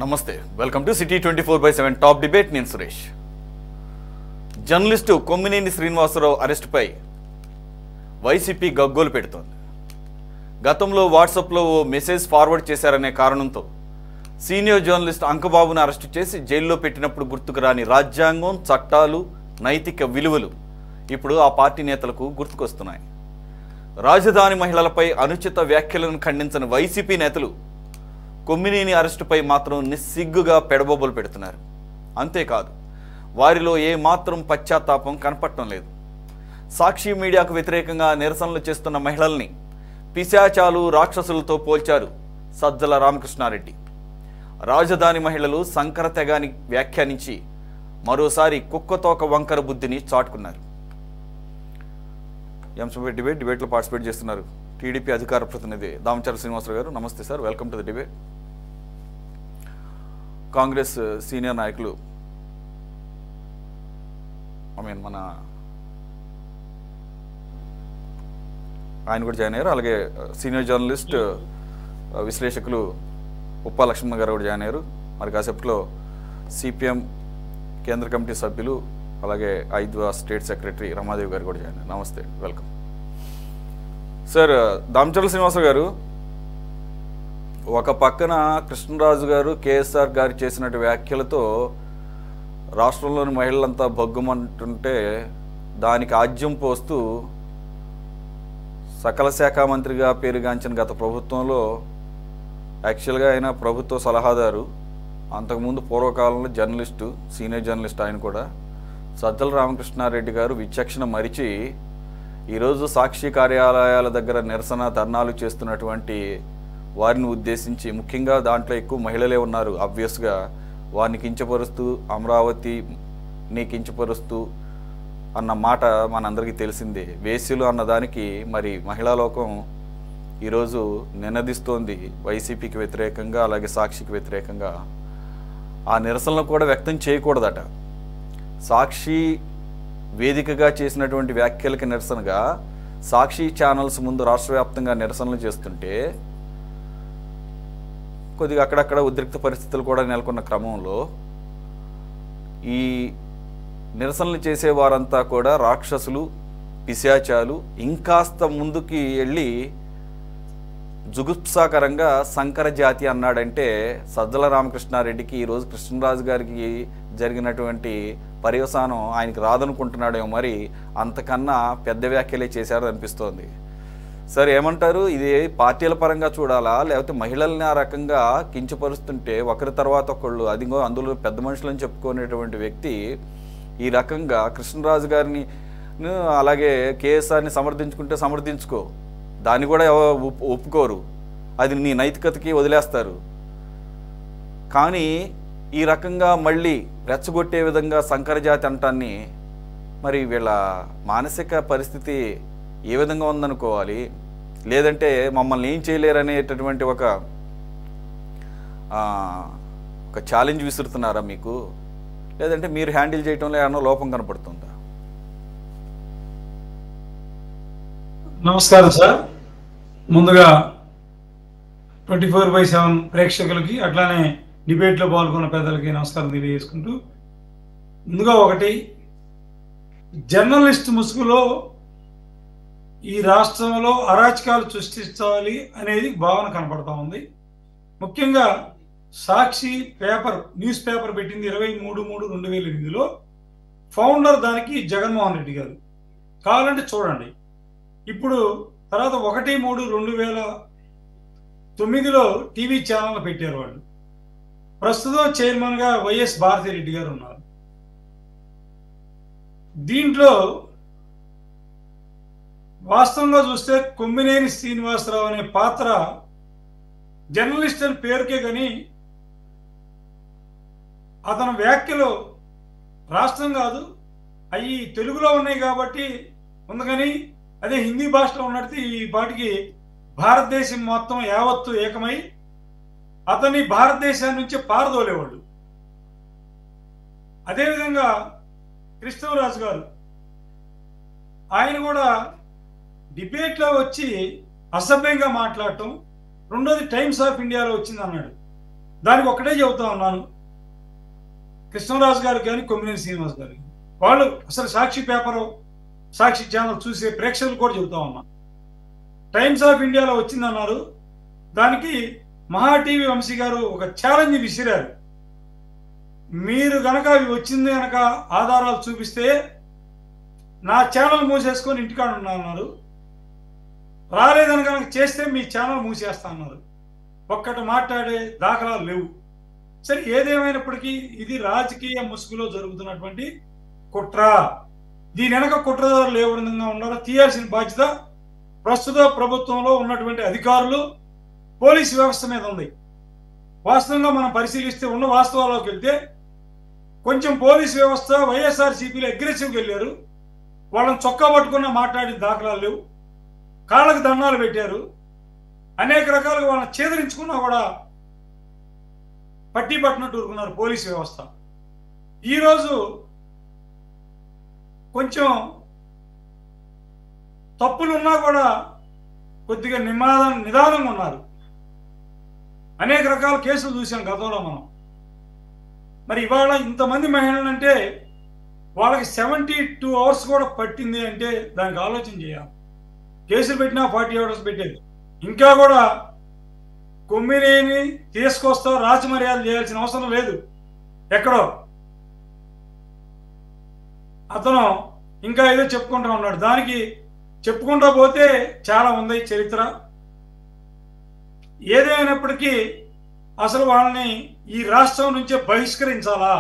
నమస్తే welcome to city 24/7 top debate. నేను Suresh. Journalist Kommineni Srinivasarao అరెస్టుపై YCP గగ్గోలు పెడుతోంది. గతంలో వాట్సాప్లో ఓ మెసేజ్ ఫార్వర్డ్ చేశారనే కారణంతో సీనియర్ జర్నలిస్ట్ అంకబాబును అరెస్టు చేసి జైల్లో పెట్టినప్పుడు గుర్తుకు రాని రాజ్యాంగం, చట్టాలు, నైతిక విలువలు ఇప్పుడు ఆ పార్టీ నేతలకు గుర్తుకొస్తున్నాయి. రాజధాని మహిళలపై అనుచిత వ్యాఖ్యలను ఖండించని వైసీపీ నేతలు కొమ్మినేని అరెస్టుపై మాత్రం నిస్సిగ్గుగా పెడబొబ్బలు పెడుతున్నారు. అంతేకాదు, వారిలో ఏ మాత్రం పశ్చాత్తాపం కనపడటం లేదు. సాక్షి మీడియాకు వ్యతిరేకంగా నిరసనలు చేస్తున్న మహిళల్ని పిశాచాలు, రాక్షసులతో పోల్చారు సజ్జల రామకృష్ణారెడ్డి. రాజధాని మహిళలు సంకర తెగాని వ్యాఖ్యానించి మరోసారి కుక్కతోక వంకర బుద్ధిని చాటుకున్నారు. ఎంసభ డిబేట్లో పార్టిసిపేట్ చేస్తున్నారు టీడీపీ అధికార ప్రతినిధి దామచర్ల శ్రీనివాసరావు గారు. నమస్తే sir, welcome to the debate. Congress senior నాయకులు మన ఆయన కూడా జాయిన్ అయ్యారు. అలాగే సీనియర్ జర్నలిస్ట్ విశ్లేషకులు ఉప్పా లక్ష్మణ గారు కూడా జాయిన్ అయ్యారు. మరి కాసేపట్లో సిపిఎం కేంద్ర కమిటీ సభ్యులు అలాగే ఐద్వా స్టేట్ సెక్రటరీ రమాదేవి గారు కూడా జాయిన్ అయ్యారు. నమస్తే, వెల్కమ్ సార్. దామచర్ల శ్రీనివాసరావు గారు, ఒక పక్కన కృష్ణరాజు గారు, కేఎస్ఆర్ గారు చేసినట్టు వ్యాఖ్యలతో రాష్ట్రంలోని మహిళలంతా భగ్గుమంటుంటే దానికి ఆజ్యం పోస్తూ సకల శాఖ మంత్రిగా పేరుగాంచిన గత ప్రభుత్వంలో యాక్చువల్గా ఆయన ప్రభుత్వ సలహాదారు, అంతకుముందు పూర్వకాలంలో జర్నలిస్టు, సీనియర్ జర్నలిస్ట్ ఆయన కూడా, సజ్జల రామకృష్ణారెడ్డి గారు విచక్షణ మరిచి ఈరోజు సాక్షి కార్యాలయాల దగ్గర నిరసన ధర్నాలు చేస్తున్నటువంటి వారిని ఉద్దేశించి, ముఖ్యంగా దాంట్లో ఎక్కువ మహిళలే ఉన్నారు, ఆబ్వియస్గా వారిని కించపరుస్తూ అమరావతిని కించపరుస్తూ అన్న మాట మనందరికీ తెలిసిందే. వేశ్యలు అన్నదానికి మరి మహిళా లోకం ఈరోజు నినదిస్తోంది వైసీపీకి వ్యతిరేకంగా, అలాగే సాక్షికి వ్యతిరేకంగా. ఆ నిరసనలు కూడా వ్యక్తం చేయకూడదట. సాక్షి వేదికగా చేసినటువంటి వ్యాఖ్యలకి నిరసనగా సాక్షి ఛానల్స్ ముందు రాష్ట్ర వ్యాప్తంగా నిరసనలు చేస్తుంటే కొద్దిగా అక్కడక్కడ ఉద్రిక్త పరిస్థితులు కూడా నెలకొన్న క్రమంలో ఈ నిరసనలు చేసేవారంతా కూడా రాక్షసులు, పిశాచాలు, ఇంకాస్త ముందుకి వెళ్ళి జుగుప్సాకరంగా సంకర జాతి అన్నాడంటే సజ్జల రామకృష్ణారెడ్డికి ఈరోజు కృష్ణరాజు గారికి జరిగినటువంటి పర్యవసానం ఆయనకి రాదనుకుంటున్నాడేమో. మరి అంతకన్నా పెద్ద వ్యాఖ్యలే చేశారు అనిపిస్తోంది. సార్, ఏమంటారు? ఇది పార్టీల పరంగా చూడాలా, లేకపోతే మహిళల్ని ఆ రకంగా కించపరుస్తుంటే ఒకరి తర్వాత ఒకళ్ళు, అదిగో అందులో పెద్ద మనుషులని చెప్పుకునేటువంటి వ్యక్తి ఈ రకంగా కృష్ణరాజు గారిని అలాగే కేఎస్ఆర్ని సమర్థించుకుంటే సమర్థించుకో, దాన్ని కూడా ఒప్పుకోరు, అది నీ నైతికతకి వదిలేస్తారు. కానీ ఈ రకంగా మళ్ళీ రెచ్చగొట్టే విధంగా సంకరజాతి అంటాన్ని, మరి వీళ్ళ మానసిక పరిస్థితి ఏ విధంగా ఉందనుకోవాలి? లేదంటే మమ్మల్ని ఏం చేయలేరనేటటువంటి ఒక ఛాలెంజ్ విసురుతున్నారా మీకు? లేదంటే మీరు హ్యాండిల్ చేయటంలో ఏమన్నా లోపం కనపడుతుందా? నమస్కారం సార్. ముందుగా 24/7 ప్రేక్షకులకి, అట్లానే డిబేట్లో పాల్గొన్న పెద్దలకి నమస్కారం తెలియజేసుకుంటూ, ముందుగా ఒకటి, జర్నలిస్ట్ ముసుగులో ఈ రాష్ట్రంలో అరాచకాలు సృష్టించాలి అనేది భావన కనపడతా ఉంది. ముఖ్యంగా సాక్షి న్యూస్ పేపర్ పెట్టింది 23/3/2008లో. ఫౌండర్ దానికి జగన్మోహన్ రెడ్డి గారు. కావాలంటే చూడండి. ఇప్పుడు తర్వాత 1/3/2009లో టీవీ ఛానల్ పెట్టారు వాళ్ళు. ప్రస్తుతం చైర్మన్గా వైఎస్ భారతిరెడ్డి గారు ఉన్నారు. దీంట్లో వాస్తవంగా చూస్తే కొమ్మినేని శ్రీనివాసరావు అనే పాత్ర జర్నలిస్ట్ అని పేరుకే కానీ అతని వ్యాఖ్యలు రాష్ట్రం కాదు, అవి తెలుగులో ఉన్నాయి కాబట్టి ఉంది. కానీ అదే హిందీ భాషలో ఉన్నట్టు ఈ పాటికి భారతదేశం మొత్తం యావత్తు ఏకమై అతన్ని భారతదేశం నుంచి పారదోలేవాళ్ళు. అదేవిధంగా కృష్ణరాజు గారు, ఆయన కూడా డిబేట్లో వచ్చి అసభ్యంగా మాట్లాడటం. రెండోది టైమ్స్ ఆఫ్ ఇండియాలో వచ్చింది అన్నాడు. దానికి ఒకటే చెబుతా ఉన్నాను, కృష్ణరాజు గారు కానీ కొమ్మినేని శ్రీనివాస్ గారు వాళ్ళు అసలు సాక్షి పేపరు సాక్షి ఛానల్ చూసే ప్రేక్షకులు కూడా చెబుతా ఉన్నాను. టైమ్స్ ఆఫ్ ఇండియాలో వచ్చిందన్నారు, దానికి మహా టీవీ వంశీ గారు ఒక ఛాలెంజ్ విసిరారు. మీరు గనక అవి వచ్చింది గనక ఆధారాలు చూపిస్తే నా ఛానల్ మూసేసుకొని ఇంటికాడ ఉన్నారు, రాలేదని కనుక చేస్తే మీ ఛానల్ మూసేస్తా అన్నారు. ఒక్కటి మాట్లాడే దాఖలాలు లేవు. సరే, ఏదేమైనప్పటికీ ఇది రాజకీయ ముసుగులో జరుగుతున్నటువంటి కుట్ర. దీని వెనక కుట్రదారులు ఏ విధంగా ఉండాలో తీయాల్సిన బాధ్యత ప్రస్తుత ప్రభుత్వంలో ఉన్నటువంటి అధికారులు, పోలీసు వ్యవస్థ మీద ఉంది. వాస్తవంగా మనం పరిశీలిస్తే ఉన్న వాస్తవాల్లోకి వెళ్తే కొంచెం పోలీసు వ్యవస్థ వైఎస్ఆర్సీపీలో అగ్రెసివ్గా వెళ్ళారు. వాళ్ళని చొక్కా పట్టుకున్న మాట్లాడిన దాఖలాలు లేవు. కాళ్ళకు దండాలు పెట్టారు. అనేక రకాలుగా వాళ్ళని ఛేదరించుకున్నా కూడా పట్టి పట్టినట్టు ఊరుకున్నారు పోలీసు వ్యవస్థ. ఈరోజు కొంచెం తప్పులున్నా కూడా కొద్దిగా నిదానంగా ఉన్నారు. అనేక రకాల కేసులు చూసాం గతంలో మనం. మరి ఇవాళ ఇంతమంది మహిళలంటే వాళ్ళకి 72 hours కూడా పట్టింది అంటే దానికి ఆలోచన చేయాలి. కేసులు పెట్టినా 40 hours పెట్టేది. ఇంకా కూడా కొమ్మినేని తీసుకొస్తా రాజమర్యాద చేయాల్సిన అవసరం లేదు. ఎక్కడో అతను ఇంకా ఏదో చెప్పుకుంటూ ఉన్నాడు. దానికి చెప్పుకుంటూ పోతే చాలా ఉంది చరిత్ర. ఏదైనప్పటికీ అసలు వాళ్ళని ఈ రాష్ట్రం నుంచే బహిష్కరించాలా?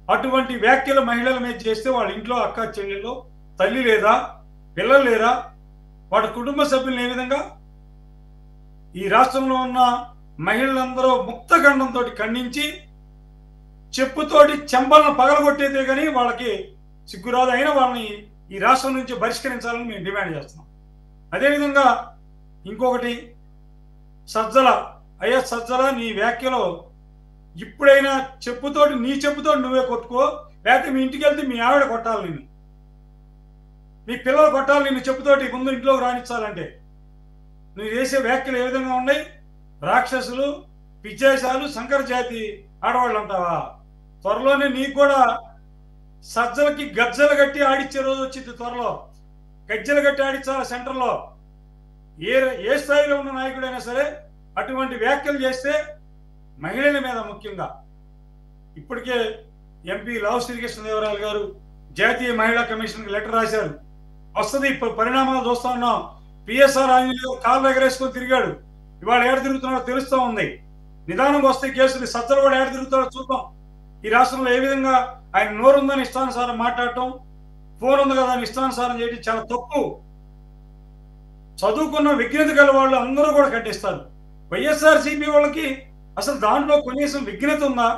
అటువంటి వ్యాఖ్యలు మహిళల మీద చేస్తే వాళ్ళ ఇంట్లో అక్క చెల్లెలు తల్లి లేదా, పిల్లలు లేరా, వాడి కుటుంబ సభ్యులను ఏ విధంగా ఈ రాష్ట్రంలో ఉన్న మహిళలందరూ ముక్తఖండంతో ఖండించి చెప్పుతోటి చెంబలను పగలగొట్టేదే కానీ వాళ్ళకి సిగ్గురాదు. అయినా వాళ్ళని ఈ రాష్ట్రం నుంచి బహిష్కరించాలని మేము డిమాండ్ చేస్తున్నాం. అదేవిధంగా ఇంకొకటి, సజ్జల, అయ్యా సజ్జల, నీ వ్యాఖ్యలో ఇప్పుడైనా చెప్పుతోటి నీ చెప్పుతోటి నువ్వే కొట్టుకో, లేకపోతే మీ ఇంటికి వెళ్తే మీ ఆవిడ కొట్టాలి నిన్ను, మీ పిల్లలు కొట్టాలి నిన్ను చెప్పుతోటి ముందు ఇంట్లోకి రాణించాలంటే. నువ్వు చేసే వ్యాఖ్యలు ఏ విధంగా ఉన్నాయి? రాక్షసులు, పిచ్చేశాలు, శంకర జాతి ఆడవాళ్ళు అంటావా? త్వరలోనే నీకు కూడా సజ్జలకి గజ్జలు కట్టి ఆడిచ్చే రోజు వచ్చింది. త్వరలో గజ్జలు కట్టి ఆడించాలి సెంటర్లో. ఏ స్థాయిలో ఉన్న నాయకుడైనా సరే అటువంటి వ్యాఖ్యలు చేస్తే మహిళల మీద ముఖ్యంగా ఇప్పటికే ఎంపీ లావు శ్రీకృష్ణదేవరాయలు గారు జాతీయ మహిళా కమిషన్కి లెటర్ రాశారు. వస్తుంది, ఇప్పుడు పరిణామాలు చూస్తా ఉన్నాం. పిఎస్ఆర్ ఆంజనేయులు కాళ్ళు ఎగరేసుకొని తిరిగాడు, ఇవాళ ఏడ తిరుగుతున్నాడో తెలుస్తూ ఉంది. నిదానంగా వస్తే కేసులు. సజ్జలు కూడా ఏడ తిరుగుతాడో చూద్దాం. ఈ రాష్ట్రంలో ఏ విధంగా ఆయన నోరుందని ఇష్టానుసారం మాట్లాడటం, ఫోన్ ఉంది కదా అని ఇష్టానుసారం చేయడం చాలా తప్పు. చదువుకున్న విజ్ఞత గల వాళ్ళు అందరూ కూడా కట్టిస్తారు. వైఎస్ఆర్సీపీ వాళ్ళకి అసలు దాంట్లో కనీసం విజ్ఞత ఉందా,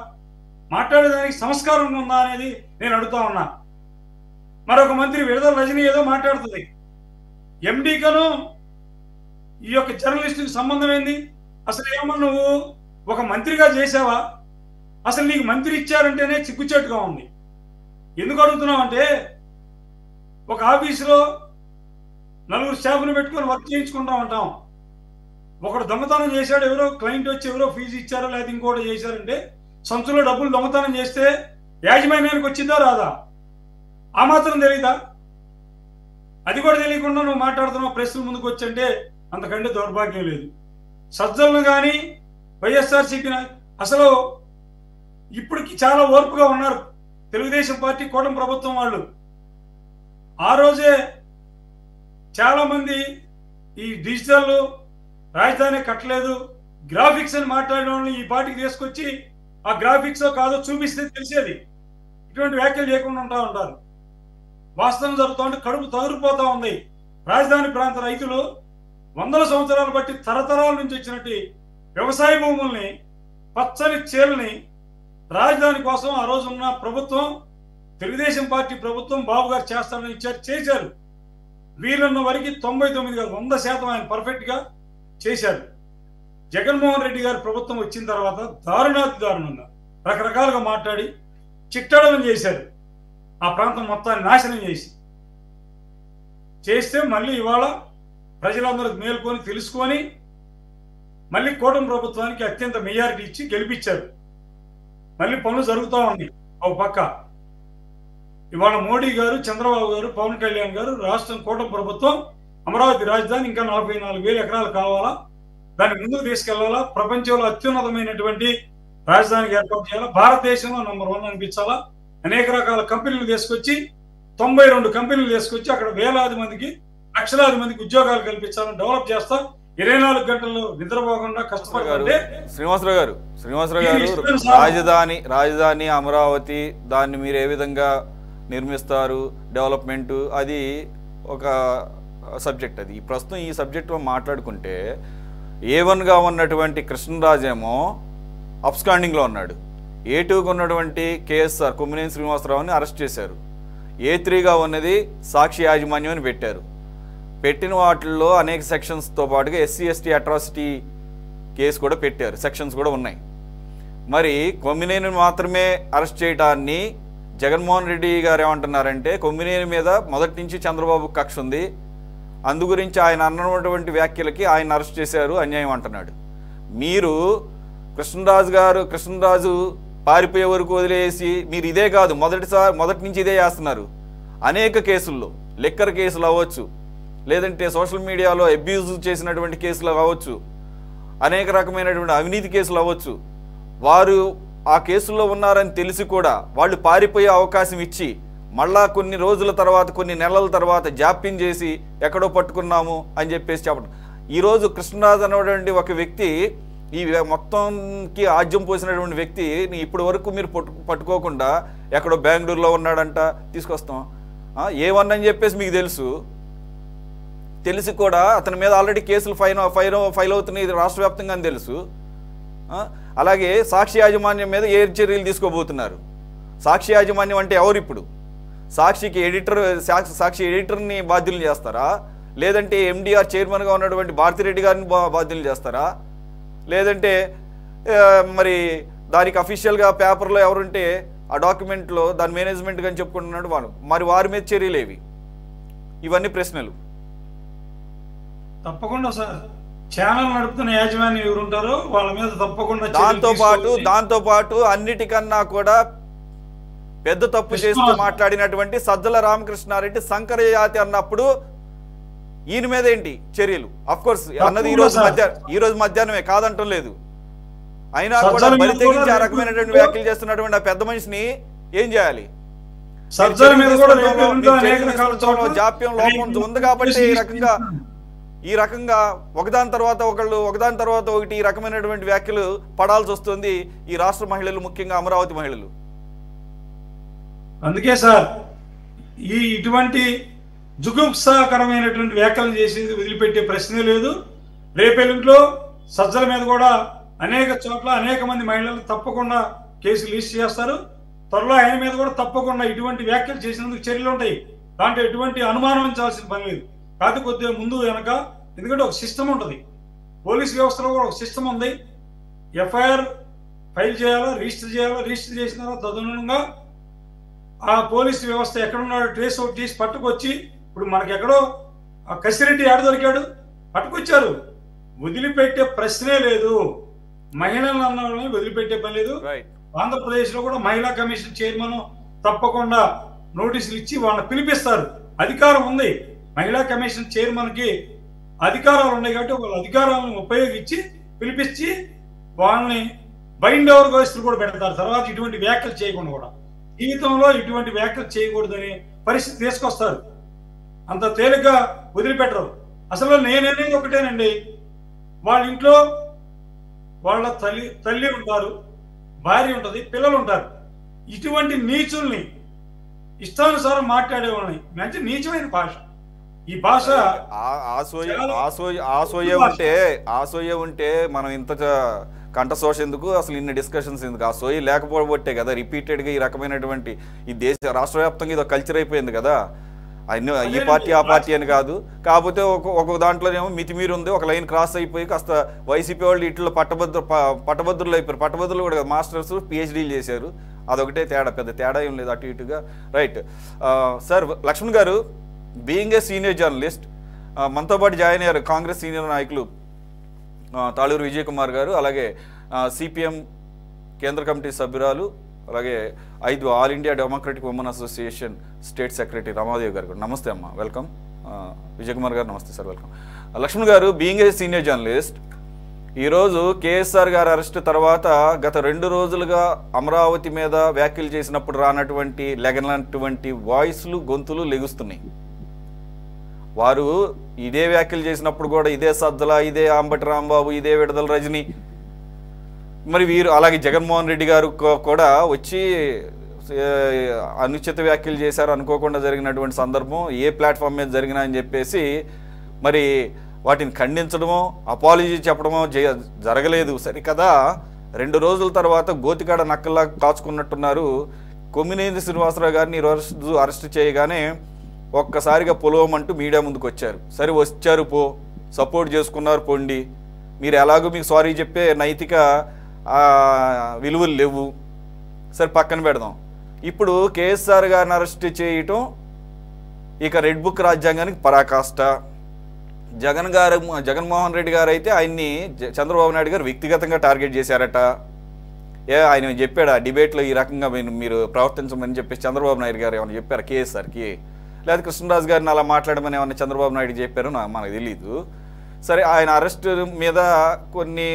మాట్లాడేదానికి సంస్కారం ఉందా అనేది నేను అడుగుతా ఉన్నా. మరొక మంత్రి విడుదల రజనీ ఏదో మాట్లాడుతుంది. ఎండీకను ఈ యొక్క జర్నలిస్టుకి సంబంధం ఏంది? అసలు ఏమో నువ్వు ఒక మంత్రిగా చేసావా? అసలు నీకు మంత్రి ఇచ్చారంటేనే చిక్కుచేటుగా ఉంది. ఎందుకు అడుగుతున్నావు అంటే, ఒక ఆఫీసులో 4 స్టాఫ్ను పెట్టుకొని వర్క్ చేయించుకుంటా ఉంటాం. ఒకడు దొంగతనం చేశాడు, ఎవరో క్లయింట్ వచ్చి ఎవరో ఫీజు ఇచ్చారో లేదా ఇంకోటి చేశారంటే సంచులో డబ్బులు దొంగతనం చేస్తే యాజమాన్యానికి వచ్చిందా రాదా? ఆ మాత్రం తెలీదా? అది కూడా తెలియకుండా నువ్వు మాట్లాడుతున్నావు ప్రెస్ల ముందుకు వచ్చి అంటే అంతకంటే దౌర్భాగ్యం లేదు. సజ్జలను కానీ వైఎస్ఆర్సీపీ అసలు ఇప్పటికి చాలా ఓర్పుగా ఉన్నారు తెలుగుదేశం పార్టీ కూటమి ప్రభుత్వం వాళ్ళు. ఆ రోజే చాలామంది ఈ డిజిటల్ రాజధాని కట్టలేదు, గ్రాఫిక్స్ అని మాట్లాడిన వాళ్ళని ఈ పార్టీకి తీసుకొచ్చి ఆ గ్రాఫిక్స్ కాదో చూపిస్తే తెలిసేది. ఇటువంటి వ్యాఖ్యలు చేయకుండా ఉంటారు. వాస్తవం జరుగుతూ ఉంటే కడుపు తగురిపోతూ ఉంది. రాజధాని ప్రాంత రైతులు 100 సంవత్సరాలు బట్టి తరతరాల నుంచి వచ్చినట్టు వ్యవసాయ భూముల్ని, పచ్చని చేలని రాజధాని కోసం ఆ రోజు ఉన్న ప్రభుత్వం, తెలుగుదేశం పార్టీ ప్రభుత్వం బాబు గారు చేస్తారని చేశారు. వీళ్ళన్న వరకు 99 కాదు 100% ఆయన పర్ఫెక్ట్గా చేశారు. జగన్మోహన్ రెడ్డి గారి ప్రభుత్వం వచ్చిన తర్వాత దారుణంగా రకరకాలుగా మాట్లాడి చిట్టడనం చేశారు. ఆ ప్రాంతం మొత్తాన్ని నాశనం చేస్తే మళ్ళీ ఇవాళ ప్రజలందరూ మేల్కొని తెలుసుకొని మళ్ళీ కూటమి ప్రభుత్వానికి అత్యంత మెజారిటీ ఇచ్చి గెలిపించారు. మళ్ళీ పనులు జరుగుతూ ఉన్నాయి. ఒక పక్క ఇవాళ మోడీ గారు, చంద్రబాబు గారు, పవన్ కళ్యాణ్ గారు, రాష్ట్రం కూటమి ప్రభుత్వం అమరావతి రాజధాని ఇంకా 44,000 ఎకరాలు కావాలా, దాన్ని ముందుకు తీసుకెళ్లాలా, ప్రపంచంలో అత్యున్నతమైనటువంటి రాజధానికి ఏర్పాటు చేయాలా, భారతదేశంలో నంబర్ 1 అనిపించాలా, అనేక రకాల కంపెనీలు తీసుకొచ్చి 92 కంపెనీలు తీసుకొచ్చి అక్కడ వేలాది మందికి, లక్షలాది మందికి ఉద్యోగాలు కల్పించాలని డెవలప్ చేస్తా 24 గంటలు నిద్రపోకుండా కష్టపడాలంటే శ్రీనివాసరావు గారు రాజధాని అమరావతి, దాన్ని మీరు ఏ విధంగా నిర్మిస్తారు, డెవలప్మెంట్, అది ఒక సబ్జెక్ట్. అది ప్రస్తుతం ఈ సబ్జెక్ట్ మాట్లాడుకుంటే A1గా ఉన్నటువంటి కృష్ణరాజేమో అబ్స్కాండింగ్లో ఉన్నాడు. A2గా ఉన్నటువంటి KSR కొమ్మినేని శ్రీనివాసరావుని అరెస్ట్ చేశారు. A3గా ఉన్నది సాక్షి యాజమాన్యం అని పెట్టారు. పెట్టిన వాటిల్లో అనేక సెక్షన్స్తో పాటుగా SC/ST అట్రాసిటీ కేసు కూడా పెట్టారు, సెక్షన్స్ కూడా ఉన్నాయి. మరి కొమ్మినేని మాత్రమే అరెస్ట్ చేయడాన్ని జగన్మోహన్ రెడ్డి గారు ఏమంటున్నారంటే, కొమ్మినేని మీద మొదటి నుంచి చంద్రబాబు కక్ష ఉంది, అందు గురించి ఆయన అన్నటువంటి వ్యాఖ్యలకి ఆయన అరెస్ట్ చేశారు, అన్యాయం అంటున్నాడు. మీరు కృష్ణరాజు పారిపోయే వరకు వదిలేసి మీరు ఇదే కాదు మొదటి నుంచి ఇదే చేస్తున్నారు. అనేక కేసుల్లో, లిక్కర్ కేసులు అవ్వచ్చు, లేదంటే సోషల్ మీడియాలో అబ్యూజ్ చేసినటువంటి కేసులు అవ్వచ్చు, అనేక రకమైనటువంటి అవినీతి కేసులు అవ్వచ్చు. వారు ఆ కేసుల్లో ఉన్నారని తెలిసి కూడా వాళ్ళు పారిపోయే అవకాశం ఇచ్చి మళ్ళా కొన్ని రోజుల తర్వాత, కొన్ని నెలల తర్వాత జాప్యం చేసి ఎక్కడో పట్టుకున్నాము అని చెప్పేసి చెప్పడం. ఈరోజు కృష్ణరాజు అనేటువంటి ఒక వ్యక్తి, ఈ మొత్తంకి ఆజ్యం పోసినటువంటి వ్యక్తి ఇప్పటి వరకు మీరు పట్టుకోకుండా ఎక్కడో బెంగళూరులో ఉన్నాడంట, తీసుకొస్తాం. A1 అని చెప్పేసి మీకు తెలిసి కూడా అతని మీద ఆల్రెడీ కేసులు ఫైల్ అవుతున్నాయి రాష్ట్ర వ్యాప్తంగా అని తెలుసు. అలాగే సాక్షి యాజమాన్యం మీద ఏ చర్యలు తీసుకోబోతున్నారు? సాక్షి యాజమాన్యం అంటే ఎవరు? ఇప్పుడు సాక్షి ఎడిటర్ని బాధ్యులు చేస్తారా, లేదంటే MDR చైర్మన్గా ఉన్నటువంటి భారతిరెడ్డి గారిని బాధ్యులు చేస్తారా, లేదంటే మరి దానికి అఫీషియల్గా పేపర్లో ఎవరుంటే ఆ డాక్యుమెంట్లో దాని మేనేజ్మెంట్ అని చెప్పుకుంటున్నాడు వాళ్ళు, మరి వారి మీద చర్యలేవి? ఇవన్నీ ప్రశ్నలు. తప్పకుండా సార్, ఛానల్ నడుపుతున్న యాజమాన్యం ఎవరుంటారో వాళ్ళ మీద తప్పకుండా. దాంతో పాటు అన్నిటికన్నా కూడా పెద్ద తప్పు చేస్తూ మాట్లాడినటువంటి సజ్జల రామకృష్ణారెడ్డి సంకర జాతి అన్నప్పుడు ఈయన మీద ఏంటి చర్యలు? అఫ్ కోర్స్ అన్నది ఈ రోజు మధ్యాహ్నమే, కాదంటం లేదు. అయినా కూడా బలి తెగించి ఆ రకమైనటువంటి వ్యాఖ్యలు చేస్తున్నటువంటి ఆ పెద్ద మనిషిని ఏం చేయాలి? జాప్యం లోపం ఉంది కాబట్టి ఈ రకంగా ఒకదాని తర్వాత ఒకటి ఈ రకమైనటువంటి వ్యాఖ్యలు పడాల్సి వస్తుంది ఈ రాష్ట్ర మహిళలు, ముఖ్యంగా అమరావతి మహిళలు. అందుకే సార్ ఇటువంటి జుగుప్సాకరమైనటువంటి వ్యాఖ్యలు చేసి వదిలిపెట్టే ప్రశ్నే లేదు. రేపెల్లుంట్లో సజ్జల మీద కూడా అనేక చోట్ల అనేక మంది మహిళలు తప్పకుండా కేసులు రిజిస్టర్ చేస్తారు. త్వరలో ఆయన మీద కూడా తప్పకుండా ఇటువంటి వ్యాఖ్యలు చేసినందుకు చర్యలు ఉంటాయి. దాంట్లో ఎటువంటి అనుమానించాల్సిన పని లేదు. కాదు కొద్దిగా ముందు వెనక, ఎందుకంటే ఒక సిస్టమ్ ఉంటుంది. పోలీస్ వ్యవస్థలో కూడా ఒక సిస్టమ్ ఉంది. FIR ఫైల్ చేయాలా, రిజిస్టర్ చేయాలా, రిజిస్టర్ చేసిన తర్వాత తదనుగుణంగా ఆ పోలీసు వ్యవస్థ ఎక్కడున్నాడో ట్రేస్ అవుట్ చేసి పట్టుకొచ్చి, ఇప్పుడు మనకి ఎక్కడో కసిరెడ్డి ఆడ దొరికాడు, పట్టుకొచ్చారు. వదిలిపెట్టే ప్రశ్నే లేదు. మహిళలను అన్న వదిలిపెట్టే పని లేదు. ఆంధ్రప్రదేశ్లో కూడా మహిళా కమిషన్ చైర్మన్ తప్పకుండా నోటీసులు ఇచ్చి వాళ్ళని పిలిపిస్తారు. అధికారం ఉంది. మహిళా కమిషన్ చైర్మన్కి అధికారాలు ఉన్నాయి కాబట్టి వాళ్ళ అధికారాలను ఉపయోగించి పిలిపించి వాళ్ళని బైండ్ ఓవర్ కేసులు కూడా పెడతారు. తర్వాత ఇటువంటి వ్యాఖ్యలు చేయకుండా కూడా జీవితంలో ఇటువంటి వ్యాఖ్యలు చేయకూడదని పరిస్థితి తీసుకొస్తారు. అంత తేలిగ్గా వదిలిపెట్టరు. అసలు నేనేది ఒకటేనండి, వాళ్ళ ఇంట్లో వాళ్ళ తల్లి ఉంటారు, భార్య ఉంటుంది, పిల్లలు ఉంటారు. ఇటువంటి నీచుల్ని ఇష్టానుసారం మాట్లాడే వాళ్ళని, మంచి నీచమైన భాష. ఈ భాష ఆసోయ ఉంటే మనం ఇంత కంఠశోష ఎందుకు, అసలు ఇన్ని డిస్కషన్స్ ఎందుకు? ఆ సోయి లేకపోబట్టే కదా రిపీటెడ్గా ఈ రకమైనటువంటి ఈ రాష్ట్ర వ్యాప్తంగా ఇది కల్చర్ అయిపోయింది కదా. అన్ని ఈ పార్టీ ఆ పార్టీ అని కాదు. కాకపోతే ఒక దాంట్లోనేమో మితిమీరు ఉంది, ఒక లైన్ క్రాస్ అయిపోయి కాస్త వైసీపీ వాళ్ళు ఇట్లో పట్టభద్రులు అయిపోయారు. పట్టభద్రులు కూడా మాస్టర్స్ PhDలు చేశారు. అదొకటే తేడా, పెద్ద తేడా ఏం లేదు అటు ఇటుగా. Right sir, Laxman garu being a senior journalist, మనతో పాటు జాయిన్ అయ్యారు కాంగ్రెస్ సీనియర్ నాయకులు తాళూరు విజయ్ కుమార్ గారు, అలాగే సిపిఎం కేంద్ర కమిటీ సభ్యురాలు, అలాగే 5 all India democratic women association state secretary Ramadevi గారు. నమస్తే అమ్మ, వెల్కమ్. విజయ్ కుమార్ గారు నమస్తే sir, welcome. Lakshman garu, being a senior journalist, ఈరోజు కేఎస్ఆర్ గారు అరెస్ట్ తర్వాత గత 2 రోజులుగా అమరావతి మీద వ్యాఖ్యలు చేసినప్పుడు లేగనటువంటి వాయిస్లు, గొంతులు లెగుస్తున్నాయి. వారు ఇదే వ్యాఖ్యలు చేసినప్పుడు కూడా ఇదే సజ్జల, ఇదే అంబటి రాంబాబు, ఇదే విడుదల రజని, మరి వీరు అలాగే జగన్మోహన్ రెడ్డి గారు కూడా వచ్చి అనుచిత వ్యాఖ్యలు చేశారు, అనుకోకుండా జరిగినటువంటి సందర్భం, ఏ ప్లాట్ఫామ్ మీద జరిగినా అని చెప్పేసి మరి వాటిని ఖండించడమో అపాలజీ చెప్పడమో జరగలేదు. సరికదా 2 రోజుల తర్వాత గోతికాడ నక్కల్లా కాచుకున్నట్టున్నారు. కొమ్మినేని శ్రీనివాసరావు గారిని ఈరోజు అరెస్ట్ చేయగానే ఒక్కసారిగా పొలవమంటూ మీడియా ముందుకు వచ్చారు. సరే వచ్చారు, సపోర్ట్ చేసుకున్నారు, పొండి. మీరు ఎలాగో మీకు సారీ చెప్పే నైతిక విలువలు లేవు, సరే పక్కన పెడదాం. ఇప్పుడు కేఎస్ఆర్ గారిని అరెస్ట్ చేయటం ఇక రెడ్ బుక్ రాజ్యాంగానికి పరాకాష్ట. జగన్మోహన్ రెడ్డి గారు అయితే ఆయన్ని చంద్రబాబు నాయుడు గారు వ్యక్తిగతంగా టార్గెట్ చేశారట. ఆయన చెప్పాడు ఆ డిబేట్లో ఈ రకంగా మీరు ప్రవర్తించమని చెప్పేసి చంద్రబాబు నాయుడు గారు ఏమైనా చెప్పారు కేఎస్ఆర్కి, లేదా కృష్ణరాజు గారిని అలా మాట్లాడమని ఏమన్నా చంద్రబాబు నాయుడు చెప్పారు మనకు తెలీదు. సరే, ఆయన అరెస్ట్ మీద కొన్ని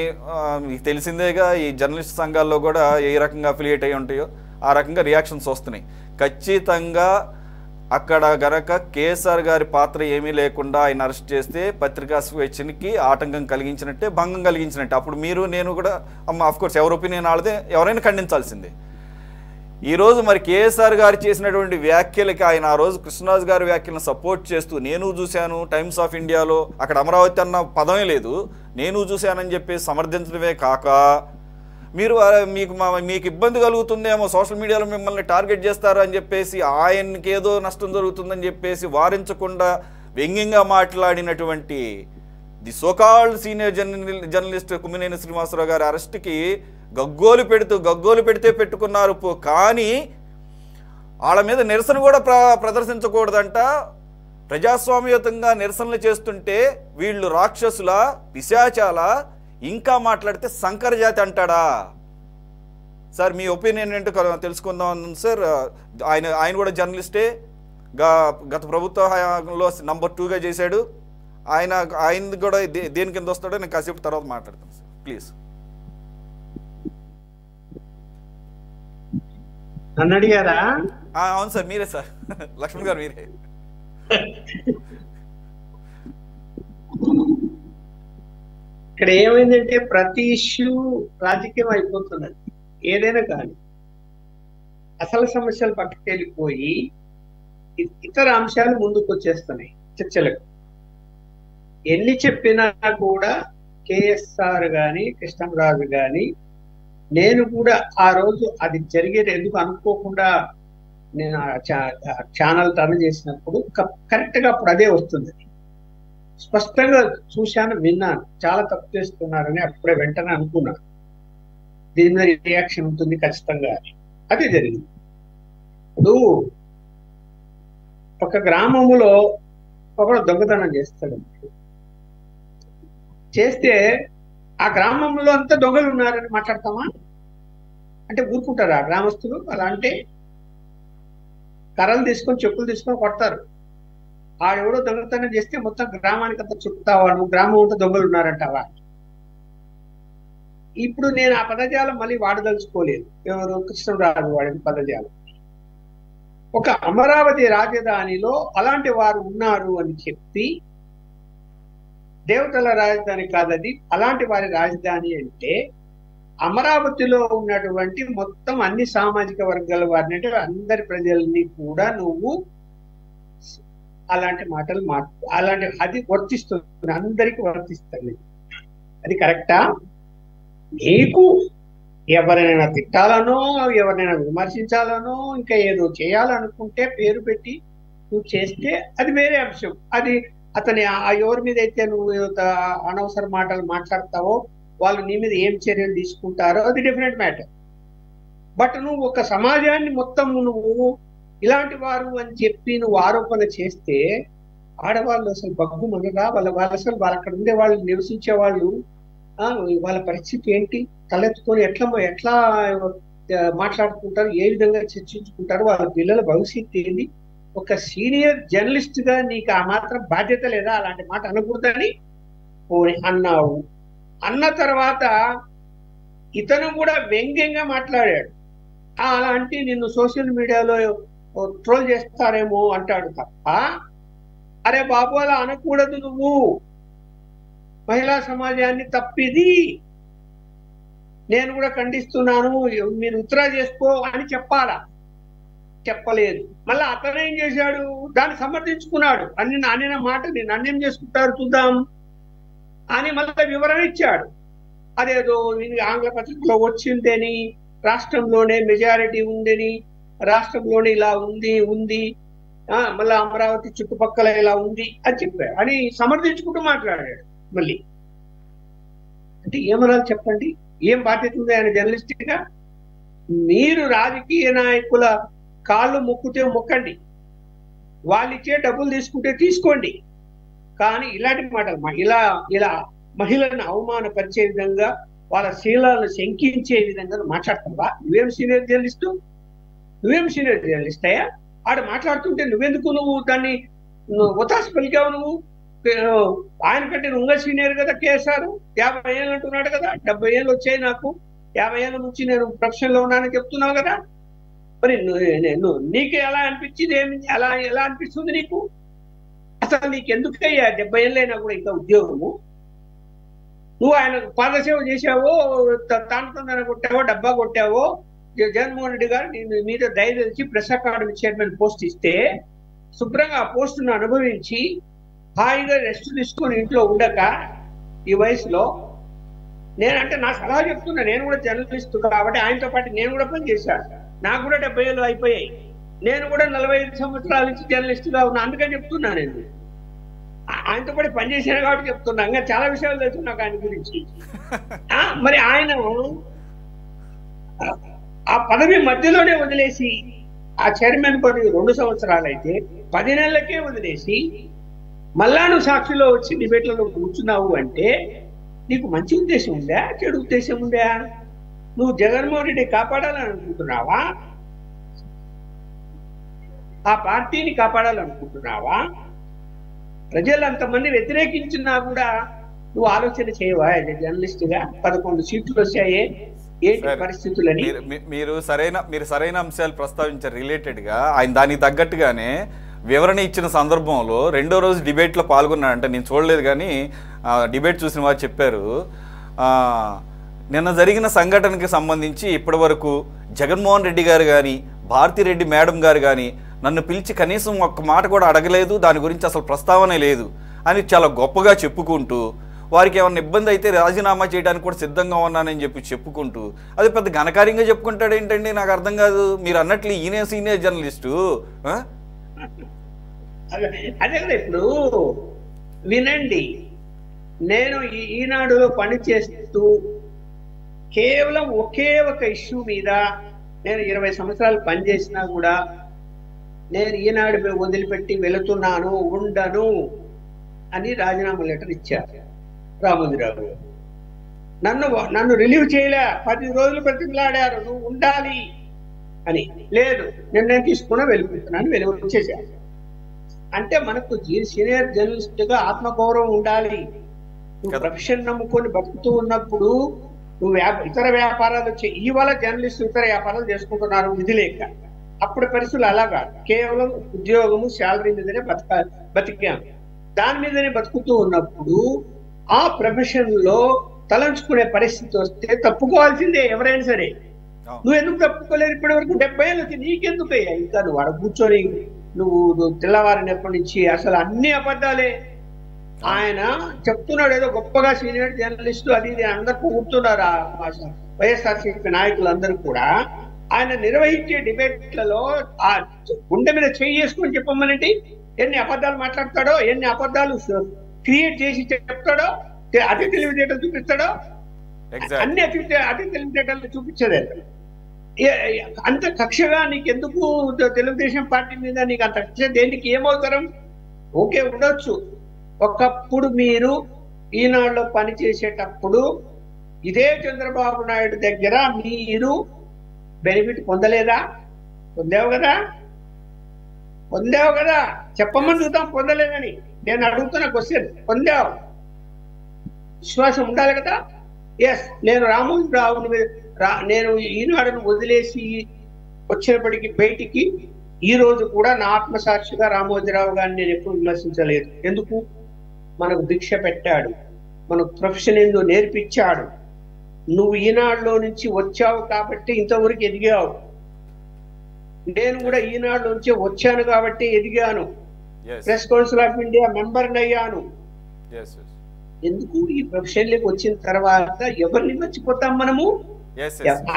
మీకు తెలిసిందేగా, ఈ జర్నలిస్ట్ సంఘాల్లో కూడా ఏ రకంగా అఫిలియేట్ అయ్యి ఉంటాయో ఆ రకంగా రియాక్షన్స్ వస్తున్నాయి. ఖచ్చితంగా అక్కడ గనక కేఎస్ఆర్ గారి పాత్ర ఏమీ లేకుండా ఆయన అరెస్ట్ చేస్తే పత్రికా స్వేచ్ఛకి ఆటంకం కలిగించినట్టే, భంగం కలిగించినట్టే. అప్పుడు మీరు నేను కూడా అఫ్కోర్స్ ఎవరి ఒపీనియన్ వాళ్ళదే, ఎవరైనా ఖండించాల్సిందే. ఈరోజు మరి కేఎస్ఆర్ గారు చేసినటువంటి వ్యాఖ్యలకి ఆయన ఆ రోజు కృష్ణరాజు గారి వ్యాఖ్యలను సపోర్ట్ చేస్తూ నేను చూశాను, టైమ్స్ ఆఫ్ ఇండియాలో అక్కడ అమరావతి అన్న పదమే లేదు, నేను చూశానని చెప్పి సమర్థించడమే కాక మీకు ఇబ్బంది కలుగుతుందేమో, సోషల్ మీడియాలో మిమ్మల్ని టార్గెట్ చేస్తారు అని చెప్పేసి, ఆయనకి ఏదో నష్టం జరుగుతుందని చెప్పేసి వారించకుండా వ్యంగ్యంగా మాట్లాడినటువంటి the so called senior journalist Kommineni Srinivasa Rao గారి అరెస్ట్కి గగ్గోలు పెడితే పెట్టుకున్నారు. కానీ వాళ్ళ మీద నిరసన కూడా ప్రదర్శించకూడదంట. ప్రజాస్వామ్యయుతంగా నిరసనలు చేస్తుంటే వీళ్ళు రాక్షసుల, పిశాచాల, ఇంకా మాట్లాడితే సంకర జాతి అంటాడా? సార్ మీ ఒపీనియన్ ఏంటో తెలుసుకుందాం సార్. ఆయన కూడా జర్నలిస్టే, గత ప్రభుత్వ హయాంలో నంబర్ 2గా చేశాడు. ఆయన కూడా దేని కింద వస్తాడో నేను కాసేపు తర్వాత మాట్లాడతాను సార్, ప్లీజ్. నన్ను అడిగారా? అవును సార్, మీరే సార్, లక్ష్మణ్ గారు మీరే. ఇక్కడ ఏమైందంటే ప్రతి ఇష్యూ రాజకీయం అయిపోతున్నది. ఏదైనా కానీ అసలు సమస్యలు పట్టుకెళ్ళిపోయి ఇతర అంశాలు ముందుకు వచ్చేస్తున్నాయి చర్చలకు. ఎన్ని చెప్పినా కూడా కేఎస్ఆర్ గాని కృష్ణరాజు గాని, నేను కూడా ఆ రోజు అది జరిగేది ఎందుకు అనుకోకుండా నేను ఛానల్ టర్న్ చేసినప్పుడు కరెక్ట్ గా అప్పుడు అదే వస్తుంది. స్పష్టంగా చూశాను, విన్నాను, చాలా తప్పు చేస్తున్నారని అప్పుడే వెంటనే అనుకున్నాను. దీని మీద రియాక్షన్ ఉంటుంది ఖచ్చితంగా అని. అదే జరిగింది. ఇప్పుడు ఒక గ్రామంలో ఒకడు దొంగతనం చేస్తాడు. చేస్తే ఆ గ్రామంలో అంతా దొంగలు ఉన్నారని మాట్లాడతామా? అంటే ఊరుకుంటారా గ్రామస్తులు? అలా అంటే కర్రలు తీసుకొని, చెప్పులు తీసుకొని కొడతారు. ఆడెవడో దొంగతనం చేస్తే మొత్తం గ్రామానికి అంతా చుట్టుతావా, నువ్వు గ్రామం అంతా దొంగలు ఉన్నారంటావా? ఇప్పుడు నేను ఆ పదజాలం మళ్ళీ వాడదలుచుకోలేదు. ఎవరు? కృష్ణరాజు వాడిన పదజాలం. ఒక అమరావతి రాజధానిలో అలాంటి వారు ఉన్నారు అని చెప్పి, దేవతల రాజధాని కాదది, అలాంటి వారి రాజధాని అంటే అమరావతిలో ఉన్నటువంటి మొత్తం అన్ని సామాజిక వర్గాల వారిని, అంటే అందరి ప్రజల్ని కూడా నువ్వు అలాంటి మాటలు అలాంటి అది వర్తిస్తుంది, అందరికి వర్తిస్తుంది. అది కరెక్టా? నీకు ఎవరైనా తిట్టాలనో, ఎవరినైనా విమర్శించాలనో, ఇంకా ఏదో చేయాలనుకుంటే పేరు పెట్టి నువ్వు చేస్తే అది వేరే అంశం. అది అతని ఎవరి మీద అయితే నువ్వు అనవసర మాటలు మాట్లాడతావో వాళ్ళు నీ మీద ఏం చర్యలు తీసుకుంటారో అది డిఫరెంట్ మ్యాటర్. బట్ నువ్వు ఒక సమాజాన్ని మొత్తం నువ్వు ఇలాంటి వారు అని చెప్పి నువ్వు ఆరోపణ చేస్తే ఆడవాళ్ళు అసలు బగ్గు మనగా వాళ్ళ అసలు వాళ్ళు అక్కడ ఉండే వాళ్ళు, నివసించే వాళ్ళు వాళ్ళ పరిస్థితి ఏంటి, తలెత్తుకొని ఎట్లా ఎట్లా మాట్లాడుకుంటారు, ఏ విధంగా చర్చించుకుంటారు, వాళ్ళ పిల్లల భవిష్యత్తు ఏంటి, ఒక సీనియర్ జర్నలిస్ట్ గా నీకు ఆ మాత్రం బాధ్యత లేదా అలాంటి మాట అనకూడదని అన్నావు. అన్న తర్వాత ఇతను కూడా వ్యంగ్యంగా మాట్లాడాడు. అలాంటి నిన్ను సోషల్ మీడియాలో ట్రోల్ చేస్తారేమో అంటాడు తప్ప, అరే బాబు అలా అనకూడదు, నువ్వు మహిళా సమాజాన్ని తప్పిది, నేను కూడా ఖండిస్తున్నాను, మీరు ఉత్తరా చేసుకో అని చెప్పాలా? చెప్పలేదు. మళ్ళీ అతను ఏం చేశాడు, దాన్ని సమర్థించుకున్నాడు. అన్న మాట నన్నేం చేసుకుంటారు చూద్దాం అని మళ్ళీ వివరణ ఇచ్చాడు. అదేదో ఆంగ్ల పత్రికలో వచ్చిందని, రాష్ట్రంలోనే మెజారిటీ ఉందని, రాష్ట్రంలోనే ఇలా ఉంది మళ్ళీ అమరావతి చుట్టుపక్కల ఇలా ఉంది అని చెప్పాడు అని సమర్థించుకుంటూ మాట్లాడాడు. మళ్ళీ అంటే ఏమనాలి చెప్పండి, ఏం బాధ్యత ఉంది ఆయన జర్నలిస్ట్ గా? మీరు రాజకీయ నాయకుల కాళ్ళు మొక్కితే మొక్కండి, వాళ్ళు ఇచ్చే డబ్బులు తీసుకుంటే తీసుకోండి, కానీ ఇలాంటి మాటలు ఇలా మహిళలను అవమానపరిచే విధంగా, వాళ్ళ శీలాలను శంకించే విధంగా మాట్లాడతావా? నువ్వేం సీనియర్ జర్నలిస్ట్ అయ్యా? ఆడ మాట్లాడుతుంటే నువ్వు దాన్ని ఒతాసు పలికావు. నువ్వు ఆయన కంటే నువ్వు సీనియర్ కదా కేసీఆర్, 50 ఏళ్ళు అంటున్నాడు కదా, 70 ఏళ్ళు వచ్చాయి నాకు, 50 ఏళ్ళ నుంచి నేను ప్రొఫెషన్ లో ఉన్నానని చెప్తున్నావు కదా, మరి నీకు ఎలా అనిపించింది, ఎలా అనిపిస్తుంది నీకు? అసలు నీకు ఎందుకయ్యా 70 ఏళ్ళైనా కూడా ఇంకా ఉద్యోగము? నువ్వు ఆయన పాదసేవ చేశావో, తాండతందన కొట్టావో, డబ్బా కొట్టావో, జగన్మోహన్ రెడ్డి గారు మీద దయ తెలిసి ప్రెస్ అకాడమీ చైర్మన్ పోస్ట్ ఇస్తే శుభ్రంగా ఆ పోస్టును అనుభవించి హాయిగా రెస్ట్ తీసుకొని ఇంట్లో ఉండక ఈ వయసులో, నేనంటే నా సలహా చెప్తున్నా, నేను కూడా జర్నలిస్ట్ కాబట్టి ఆయనతో పాటు నేను కూడా పనిచేశాను, నాకు కూడా 70 ఏళ్ళు అయిపోయాయి, నేను కూడా 45 సంవత్సరాల నుంచి జర్నలిస్ట్ గా ఉన్నా, అందుకని చెప్తున్నా. నేను ఆయనతో పాటు పనిచేశాను కాబట్టి చెప్తున్నా, ఇంకా చాలా విషయాలు తెలుసు నాకు ఆయన గురించి. మరి ఆయన ఆ పదవి మధ్యలోనే వదిలేసి, ఆ చైర్మన్ పదవి 2 సంవత్సరాలు అయితే 10 నెలలకే వదిలేసి మళ్ళా నువ్వు సాక్షిలో వచ్చి డిబేట్లలో కూర్చున్నావు అంటే నీకు మంచి ఉద్దేశం ఉందా, చెడు ఉద్దేశం ఉందా? నువ్వు జగన్మోహన్ రెడ్డి కాపాడాలని అనుకుంటున్నావా, ఆ పార్టీని కాపాడాలనుకుంటున్నావా? ప్రజలు అంతమంది వ్యతిరేకించినా కూడా నువ్వు ఆలోచన చేయవా జర్నలిస్ట్ గా? 11 సీట్లు వచ్చాయే, ఏంటి పరిస్థితులని? మీరు సరైన అంశాలు ప్రస్తావించారు. రిలేటెడ్ గా ఆయన దానికి తగ్గట్టుగానే వివరణ ఇచ్చిన సందర్భంలో 2వ రోజు డిబేట్లో పాల్గొన్నాడంటే, నేను చూడలేదు కానీ డిబేట్ చూసిన వారు చెప్పారు, నిన్న జరిగిన సంఘటనకి సంబంధించి ఇప్పటి వరకు జగన్మోహన్ రెడ్డి గారు కానీ భారతిరెడ్డి మేడం గారు కానీ నన్ను పిలిచి కనీసం ఒక్క మాట కూడా అడగలేదు, దాని గురించి అసలు ప్రస్తావనే లేదు అని చాలా గొప్పగా చెప్పుకుంటూ, వారికి ఏమైనా ఇబ్బంది అయితే రాజీనామా చేయడానికి కూడా సిద్ధంగా ఉన్నానని చెప్పుకుంటూ, అది పెద్ద ఘనకార్యంగా చెప్పుకుంటాడు ఏంటండి? నాకు అర్థం కాదు. మీరు అన్నట్లు ఈయన సీనియర్ జర్నలిస్టు. అదే కదా, ఇప్పుడు వినండి, నేను ఈనాడులో పనిచేస్తూ కేవలం ఒకే ఒక ఇష్యూ మీద నేను 20 సంవత్సరాలు పనిచేసినా కూడా నేను ఈనాడు వదిలిపెట్టి వెళుతున్నాను, ఉండను అని రాజీనామా లెటర్ ఇచ్చారు రామోజీరావు గారు. నన్ను రిలీవ్ చేయలే, 10 రోజులు బ్రతిమలాడారు, నువ్వు ఉండాలి అని. లేదు, నేను తీసుకున్నా, వెళ్ళిపోతున్నాను, వచ్చేసాను. అంటే మనకు సీనియర్ జర్నలిస్ట్ గా ఆత్మగౌరవం ఉండాలి. నువ్వు ప్రొఫెషన్ నమ్ముకొని బతుకుతూ ఉన్నప్పుడు నువ్వు ఇతర వ్యాపారాలు ఇవాళ జర్నలిస్ట్ ఇతర వ్యాపారాలు చేసుకుంటున్నారు విధి లేక. అప్పుడు పరిస్థితులు అలాగా, కేవలం ఉద్యోగము శాలరీ మీదనే బతికాం, దాని మీదనే బతుకుతూ ఉన్నప్పుడు ఆ ప్రొఫెషన్ లో తలంచుకునే పరిస్థితి వస్తే తప్పుకోవాల్సిందే ఎవరైనా సరే. నువ్వు ఎందుకు తప్పుకోలేదు? ఇప్పటి వరకు 70 ఏళ్ళు వచ్చి నీకెందుకయ్యా ఇంకా నువ్వు అక్కడ కూర్చొని నువ్వు తెల్లవారినప్పటి నుంచి అసలు అన్ని అబద్ధాలే. ఆయన చెప్తున్నాడు ఏదో గొప్పగా సీనియర్ జర్నలిస్టు అది ఇది అందరు పొగుడుతున్నారు వైఎస్ఆర్సీపీ నాయకులందరూ కూడా. ఆయన నిర్వహించే డిబేట్లలో ఆ గుండె మీద చేయి చేసుకొని చెప్పమనండి, ఎన్ని అబద్ధాలు మాట్లాడతాడో, ఎన్ని అబద్ధాలు క్రియేట్ చేసి చెప్తాడో, అతి తెలివితేటలు చూపిస్తాడో, అన్ని అతి తెలివితేటలు చూపించదే. అంత కక్షగా నీకెందుకు తెలుగుదేశం పార్టీ మీద నీకు అంత కక్ష దేనికి? ఏమవుతారం? ఓకే ఉండొచ్చు, ఒకప్పుడు మీరు ఈనాడులో పనిచేసేటప్పుడు ఇదే చంద్రబాబు నాయుడు దగ్గర మీరు బెనిఫిట్ పొందలేదా? పొందావు కదా చెప్పమని చూద్దాం. పొందలేదని నేను అడుగుతున్న క్వశ్చన్. పొందావు, విశ్వాసం ఉండాలి కదా. ఎస్, నేను రామోజీరావుని నేను ఈనాడును వదిలేసి వచ్చినప్పటికీ బయటికి ఈ రోజు కూడా నా ఆత్మసాక్షిగా రామోజీరావు గారిని నేను ఎప్పుడు విమర్శించలేదు. ఎందుకు? మనకు భిక్ష పెట్టాడు, మనకు ప్రొఫెషన్ ఏందో నేర్పించాడు. నువ్వు ఈనాడులో నుంచి వచ్చావు కాబట్టి ఇంతవరకు ఎదిగావు. నేను కూడా ఈనాడు నుంచి వచ్చాను కాబట్టి ఎదిగాను. ప్రెస్ కౌన్సిల్ ఆఫ్ ఇండియా మెంబర్ని అయ్యాను. ఎందుకు? ఈ ప్రొఫెషన్లోకి వచ్చిన తర్వాత ఎవరిని మర్చిపోతాం మనము?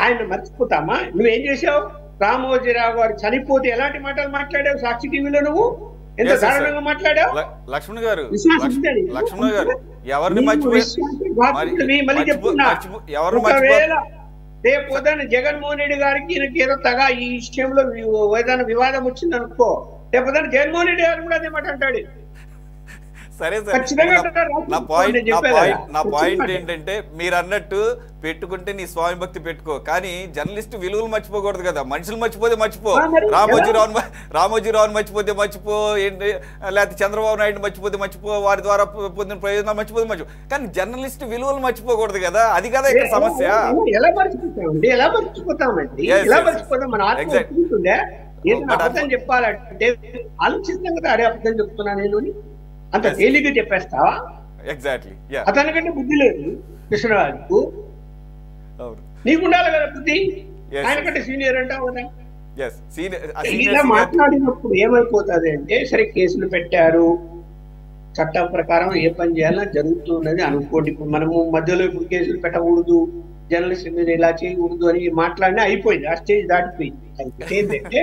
ఆయన మర్చిపోతామా? నువ్వేం చేసావు? రామోజీరావు గారు చనిపోతే ఎలాంటి మాటలు మాట్లాడావు సాక్షి టీవీలో? నువ్వు ఎంత దారుణంగా మాట్లాడావు. లక్ష్మణ్ గారు ఎవరిని మళ్ళీ చెప్తున్నా, ఒకవేళ రేపు ఉదయం జగన్మోహన్ రెడ్డి గారికి ఏదో తగా ఈ విషయంలో ఏదైనా వివాదం వచ్చింది అనుకో, రేపు ఉదయం జగన్మోహన్ రెడ్డి గారు కూడా అదే మాట అంటాడు. సరే సార్, నా పాయింట్ ఏంటంటే మీరు అన్నట్టు పెట్టుకుంటే నీ స్వామి భక్తి పెట్టుకో, కానీ జర్నలిస్ట్ విలువలు మర్చిపోకూడదు కదా. మనుషులు మర్చిపోతే మర్చిపో, రామోజీరావుని మర్చిపోతే మర్చిపో, ఏంటి లేకపోతే చంద్రబాబు నాయుడు మర్చిపోతే మర్చిపో, వారి ద్వారా పొందిన ప్రయోజనాలు మర్చిపోతే మర్చిపో, కానీ జర్నలిస్ట్ విలువలు మర్చిపోకూడదు కదా. అది కదా ఇక్కడ సమస్య. ఎలా మర్చిపోతామండి? ఎలా మర్చిపోతామండి? ఎలా మర్చిపోతాం? మన ఆత్మ ఏదైనా అబద్ధం చెప్పాలంటే ఆలోచిస్తాం కదా. అరే అబద్ధం చెప్తున్నా నేను అంత తేలిగ్గా చెప్పేస్తావా? ఎగ్జాక్ట్లీ. అతనికంటే బుద్ధి లేదు కృష్ణరాజుకు, నీకు ఉండాలి కదా బుద్ధి. ఆయనకంటే సీనియర్ అంటావు కదా. ఇలా మాట్లాడినప్పుడు ఏమైపోతుంది అంటే, సరే కేసులు పెట్టారు, చట్టం ప్రకారం ఏ పని చేయాలని జరుగుతున్నది అనుకోండి. ఇప్పుడు మనము మధ్యలో ఇప్పుడు కేసులు పెట్టకూడదు, జర్నలిస్ట్ మీద ఇలా చేయకూడదు అని మాట్లాడినా అయిపోయింది, ఆ స్టేజ్ దాటిపోయింది. ఏంటంటే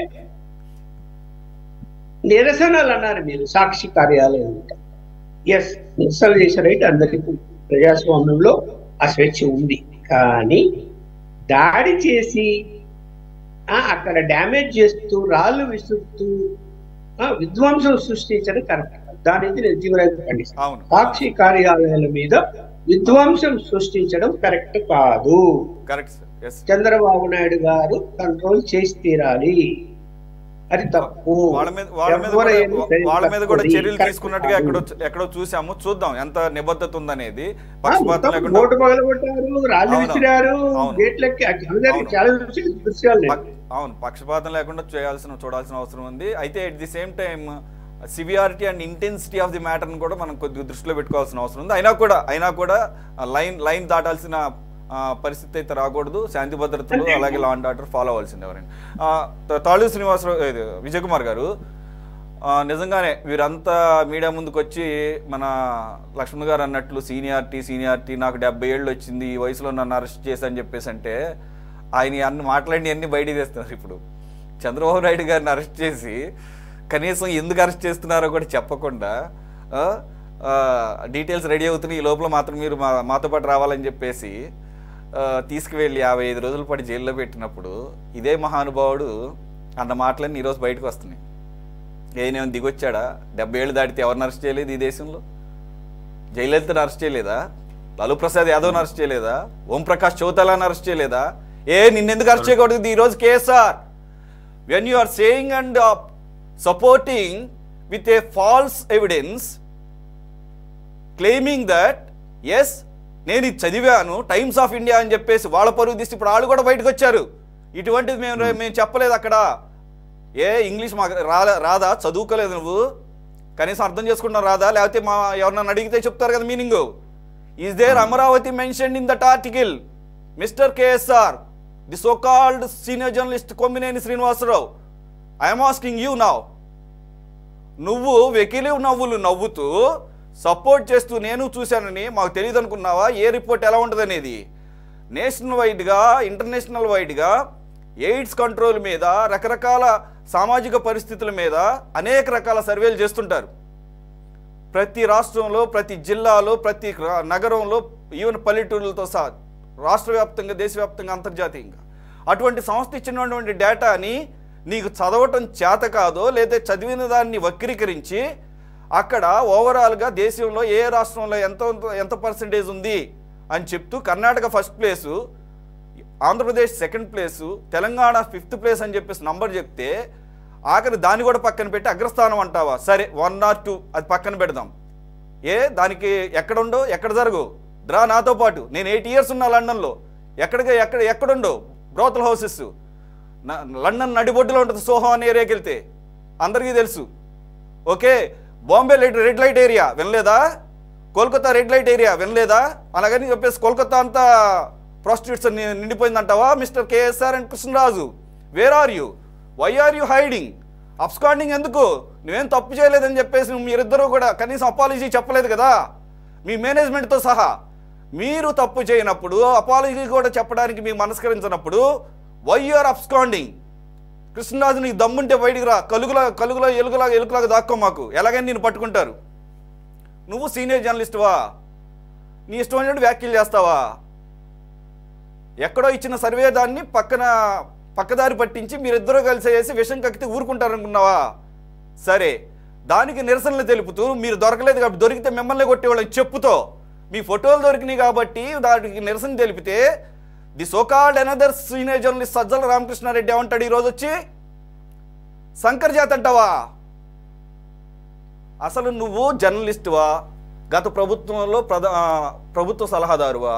నిరసనలు అన్నారు మీరు, సాక్షి కార్యాలయం. ఎస్, నిరసనలు చేసే రైట్ అందరికీ ప్రజాస్వామ్యంలో ఆ స్వేచ్ఛ ఉంది. కానీ దాడి చేసి అక్కడ డ్యామేజ్ చేస్తూ రాళ్ళు విసురుతూ విధ్వంసం సృష్టించడం కరెక్ట్. దాని నేను తీవ్రంగా ఖండిస్తాను. సాక్షి కార్యాలయాల మీద విధ్వంసం సృష్టించడం కరెక్ట్ కాదు. చంద్రబాబు నాయుడు గారు కంట్రోల్ చేసి తీరాలి, అది తప్పు. వాళ్ళ మీద కూడా చర్యలు తీసుకున్నట్టుగా ఎక్కడో చూసాము. చూద్దాం ఎంత నిబద్ధత ఉందనేది. పక్షపాతం లేకుండా అవును, పక్షపాతం లేకుండా చూడాల్సిన అవసరం ఉంది. అయితే at the same time severity and intensity of the మ్యాటర్ని కూడా మనం కొద్దిగా దృష్టిలో పెట్టుకోవాల్సిన అవసరం ఉంది. అయినా కూడా లైన్ దాటాల్సిన పరిస్థితి అయితే రాకూడదు. శాంతి భద్రతలు అలాగే లా అండ్ ఆర్డర్ ఫాలో అవ్వాల్సింది. ఎవరైనా తాళూరు శ్రీనివాసరావు, విజయ్ కుమార్ గారు, నిజంగానే వీరంతా మీడియా ముందుకు వచ్చి మన లక్ష్మణ్ గారు అన్నట్లు సీనియారిటీ నాకు 70 ఏళ్ళు వచ్చింది, ఈ వయసులో నన్ను అరెస్ట్ చేశాని చెప్పేసి అంటే ఆయన మాట్లాడి అన్ని బయట తెస్తున్నారు. ఇప్పుడు చంద్రబాబు నాయుడు గారిని అరెస్ట్ చేసి కనీసం ఎందుకు అరెస్ట్ చేస్తున్నారో కూడా చెప్పకుండా డీటెయిల్స్ రెడీ అవుతున్నాయి, ఈ లోపల మాత్రం మీరు మాతో పాటు రావాలని చెప్పేసి తీసుకువెళ్ళి 55 రోజుల పాటు జైల్లో పెట్టినప్పుడు ఇదే మహానుభావుడు అన్న మాటలన్నీ ఈరోజు బయటకు వస్తున్నాయి. ఏనేమో దిగొచ్చాడా? 70 ఏళ్ళు దాటితే ఎవరిని అరెస్ట్ చేయలేదు ఈ దేశంలో? జయలలితను అరెస్ట్ చేయలేదా? లాలూ ప్రసాద్ యాదవ్ని అరెస్ట్ చేయలేదా? ఓంప్రకాష్ చౌతాలాని అరెస్ట్ చేయలేదా? నిన్నెందుకు అరెస్ట్ చేయకూడదు ఈరోజు KSR? When you are saying and supporting with a false evidence, claiming that yes నేను ఇది చదివాను టైమ్స్ ఆఫ్ ఇండియా అని చెప్పేసి వాళ్ళ పరుగు తీసి ఇప్పుడు వాళ్ళు కూడా బయటకు వచ్చారు. ఇటువంటిది మేము చెప్పలేదు అక్కడ. ఇంగ్లీష్ మాకు రాదా? చదువుకోలేదు నువ్వు? కనీసం అర్థం చేసుకుంటున్నావు రాదా? లేకపోతే ఎవరన్నా అడిగితే చెప్తారు కదా meaning. Is there Amaravati mentioned in that article? Mister KSR, the so called senior journalist Kommineni Srinivasa Rao, I'm asking you now. నువ్వు వెకిలి నవ్వుతూ సపోర్ట్ చేస్తూ నేను చూశానని మాకు తెలియదు అనుకున్నావా? ఏ రిపోర్ట్ ఎలా ఉంటుంది అనేది. నేషనల్ వైడ్గా, ఇంటర్నేషనల్ వైడ్గా ఎయిడ్స్ కంట్రోల్ మీద, రకరకాల సామాజిక పరిస్థితుల మీద అనేక రకాల సర్వేలు చేస్తుంటారు. ప్రతి రాష్ట్రంలో, ప్రతి జిల్లాలో, ప్రతి నగరంలో, ఈవెన్ పల్లెటూరులతో సహా రాష్ట్ర వ్యాప్తంగా, దేశవ్యాప్తంగా, అంతర్జాతీయంగా అటువంటి సంస్థ ఇచ్చినటువంటి డేటాని నీకు చదవటం చేత కాదో, లేదా చదివిన దాన్ని వక్రీకరించి అక్కడ ఓవరాల్గా దేశంలో ఏ రాష్ట్రంలో ఎంత పర్సెంటేజ్ ఉంది అని చెప్తూ Karnataka first place, Andhra Pradesh second place, Telangana 5th place అని చెప్పేసి నంబర్ చెప్తే ఆఖరి దాన్ని కూడా పక్కన పెట్టి అగ్రస్థానం అంటావా? సరే 1 or 2 అది పక్కన పెడదాం. దానికి ఎక్కడుండో ఎక్కడ జరగవు డ్రా నాతో పాటు. నేను 8 years ఉన్నా లండన్లో. ఎక్కడుండో బ్రోతల్ హౌసెస్. లండన్ నడిబొడ్డులో ఉంటుంది సోహో అనే ఏరియాకి వెళ్తే, అందరికీ తెలుసు. Okay, Bombay red light area వినలేదా? కోల్కతా రెడ్ లైట్ ఏరియా వినలేదా? అలాగని చెప్పేసి కోల్కతా అంతా ప్రాస్టిట్యూట్స్ నిండిపోయిందంటావా? Mister KSR and Krishnaraju, where are you? Why are you hiding? Absconding ఎందుకు? నువ్వేం తప్పు చేయలేదని చెప్పేసి మీరిద్దరూ కూడా కనీసం అపాలజీ చెప్పలేదు కదా మీ మేనేజ్మెంట్తో సహా. మీరు తప్పు చేయనప్పుడు అపాలజీ కూడా చెప్పడానికి మీకు మనస్కరించినప్పుడు why you are absconding? Krishnaraju, నీకు దమ్ముంటే బయటికి రా. కలుగులో ఎలుకలాగా దాక్కో మాకు. ఎలాగైనా నేను పట్టుకుంటారు. నువ్వు సీనియర్ జర్నలిస్టువా? నీ ఇష్టం వచ్చినట్టు వ్యాఖ్యలు చేస్తావా? ఎక్కడో ఇచ్చిన సర్వే దాన్ని పక్కదారి పట్టించి మీరిద్దరూ కలిసి వేసి విషం కక్కితే ఊరుకుంటారనుకున్నావా? సరే, దానికి నిరసనలు తెలుపుతూ మీరు దొరకలేదు కాబట్టి, దొరికితే మిమ్మల్ని కొట్టేవాళ్ళని చెప్పుతో మీ ఫోటోలు దొరికినాయి కాబట్టి దానికి నిరసన తెలిపితే the so called another senior journalist Sajjala Ramakrishna Reddy ఏమంటాడు ఈరోజు వచ్చి? శంకర్ జాత్ అంటావా? అసలు నువ్వు జర్నలిస్టువా? గత ప్రభుత్వంలో ప్రభుత్వ సలహాదారువా?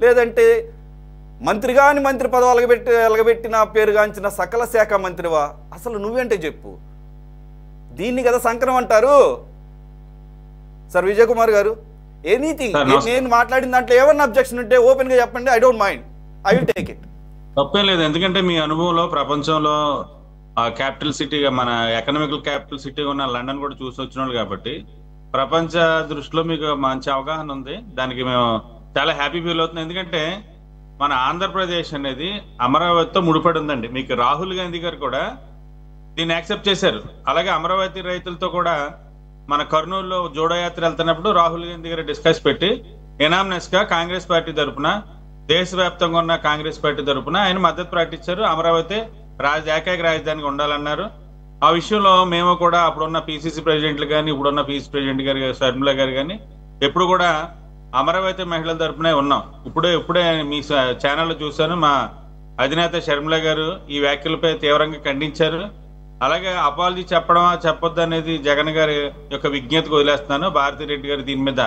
లేదంటే మంత్రిగాని మంత్రి పదవి ఎలగబెట్టిన పేరుగాంచిన సకల శాఖ మంత్రివా? అసలు నువ్వేంటే చెప్పు. దీన్ని కదా సంకరం అంటారు. సార్ విజయ్ కుమార్ గారు, ఎనీథింగ్ నేను మాట్లాడిన దాంట్లో ఏమన్నా అబ్జెక్షన్ ఉంటే ఓపెన్ గా చెప్పండి. I don't mind, I will take it. తప్పేం లేదు. ఎందుకంటే మీ అనుభవంలో ప్రపంచంలో క్యాపిటల్ సిటీగా, మన ఎకనామికల్ క్యాపిటల్ సిటీగా ఉన్న లండన్ కూడా చూసి వచ్చినాడు కాబట్టి ప్రపంచ దృష్టిలో మీకు మంచి అవగాహన ఉంది. దానికి మేము చాలా హ్యాపీ ఫీల్ అవుతున్నాం. ఎందుకంటే మన ఆంధ్రప్రదేశ్ అనేది అమరావతితో ముడిపడి ఉందండి. మీకు రాహుల్ గాంధీ గారు కూడా దీన్ని యాక్సెప్ట్ చేశారు. అలాగే అమరావతి రైతులతో కూడా మన కర్నూలులో జోడో యాత్ర వెళ్తున్నప్పుడు రాహుల్ గాంధీ గారు డిస్కస్ పెట్టి ఎనామినస్ గా కాంగ్రెస్ పార్టీ తరఫున, దేశవ్యాప్తంగా ఉన్న కాంగ్రెస్ పార్టీ తరఫున ఆయన మద్దతు ప్రకటించారు. అమరావతి ఏకైక రాజధానిగా ఉండాలన్నారు. ఆ విషయంలో మేము కూడా అప్పుడున్న పిసిసి ప్రెసిడెంట్లు కానీ, ఇప్పుడున్న పిసిసి ప్రెసిడెంట్ గారు షర్మిల గారు కానీ ఎప్పుడు కూడా అమరావతి మహిళల తరఫునే ఉన్నాం. ఇప్పుడే మీ ఛానల్లో చూశాను, మా అధినేత షర్మిల గారు ఈ వ్యాఖ్యలపై తీవ్రంగా ఖండించారు. అలాగే అపాలజీ చెప్పడమా చెప్పొద్దు అనేది జగన్ గారి యొక్క విజ్ఞతకు వదిలేస్తున్నాను. భారతిరెడ్డి గారు దీని మీద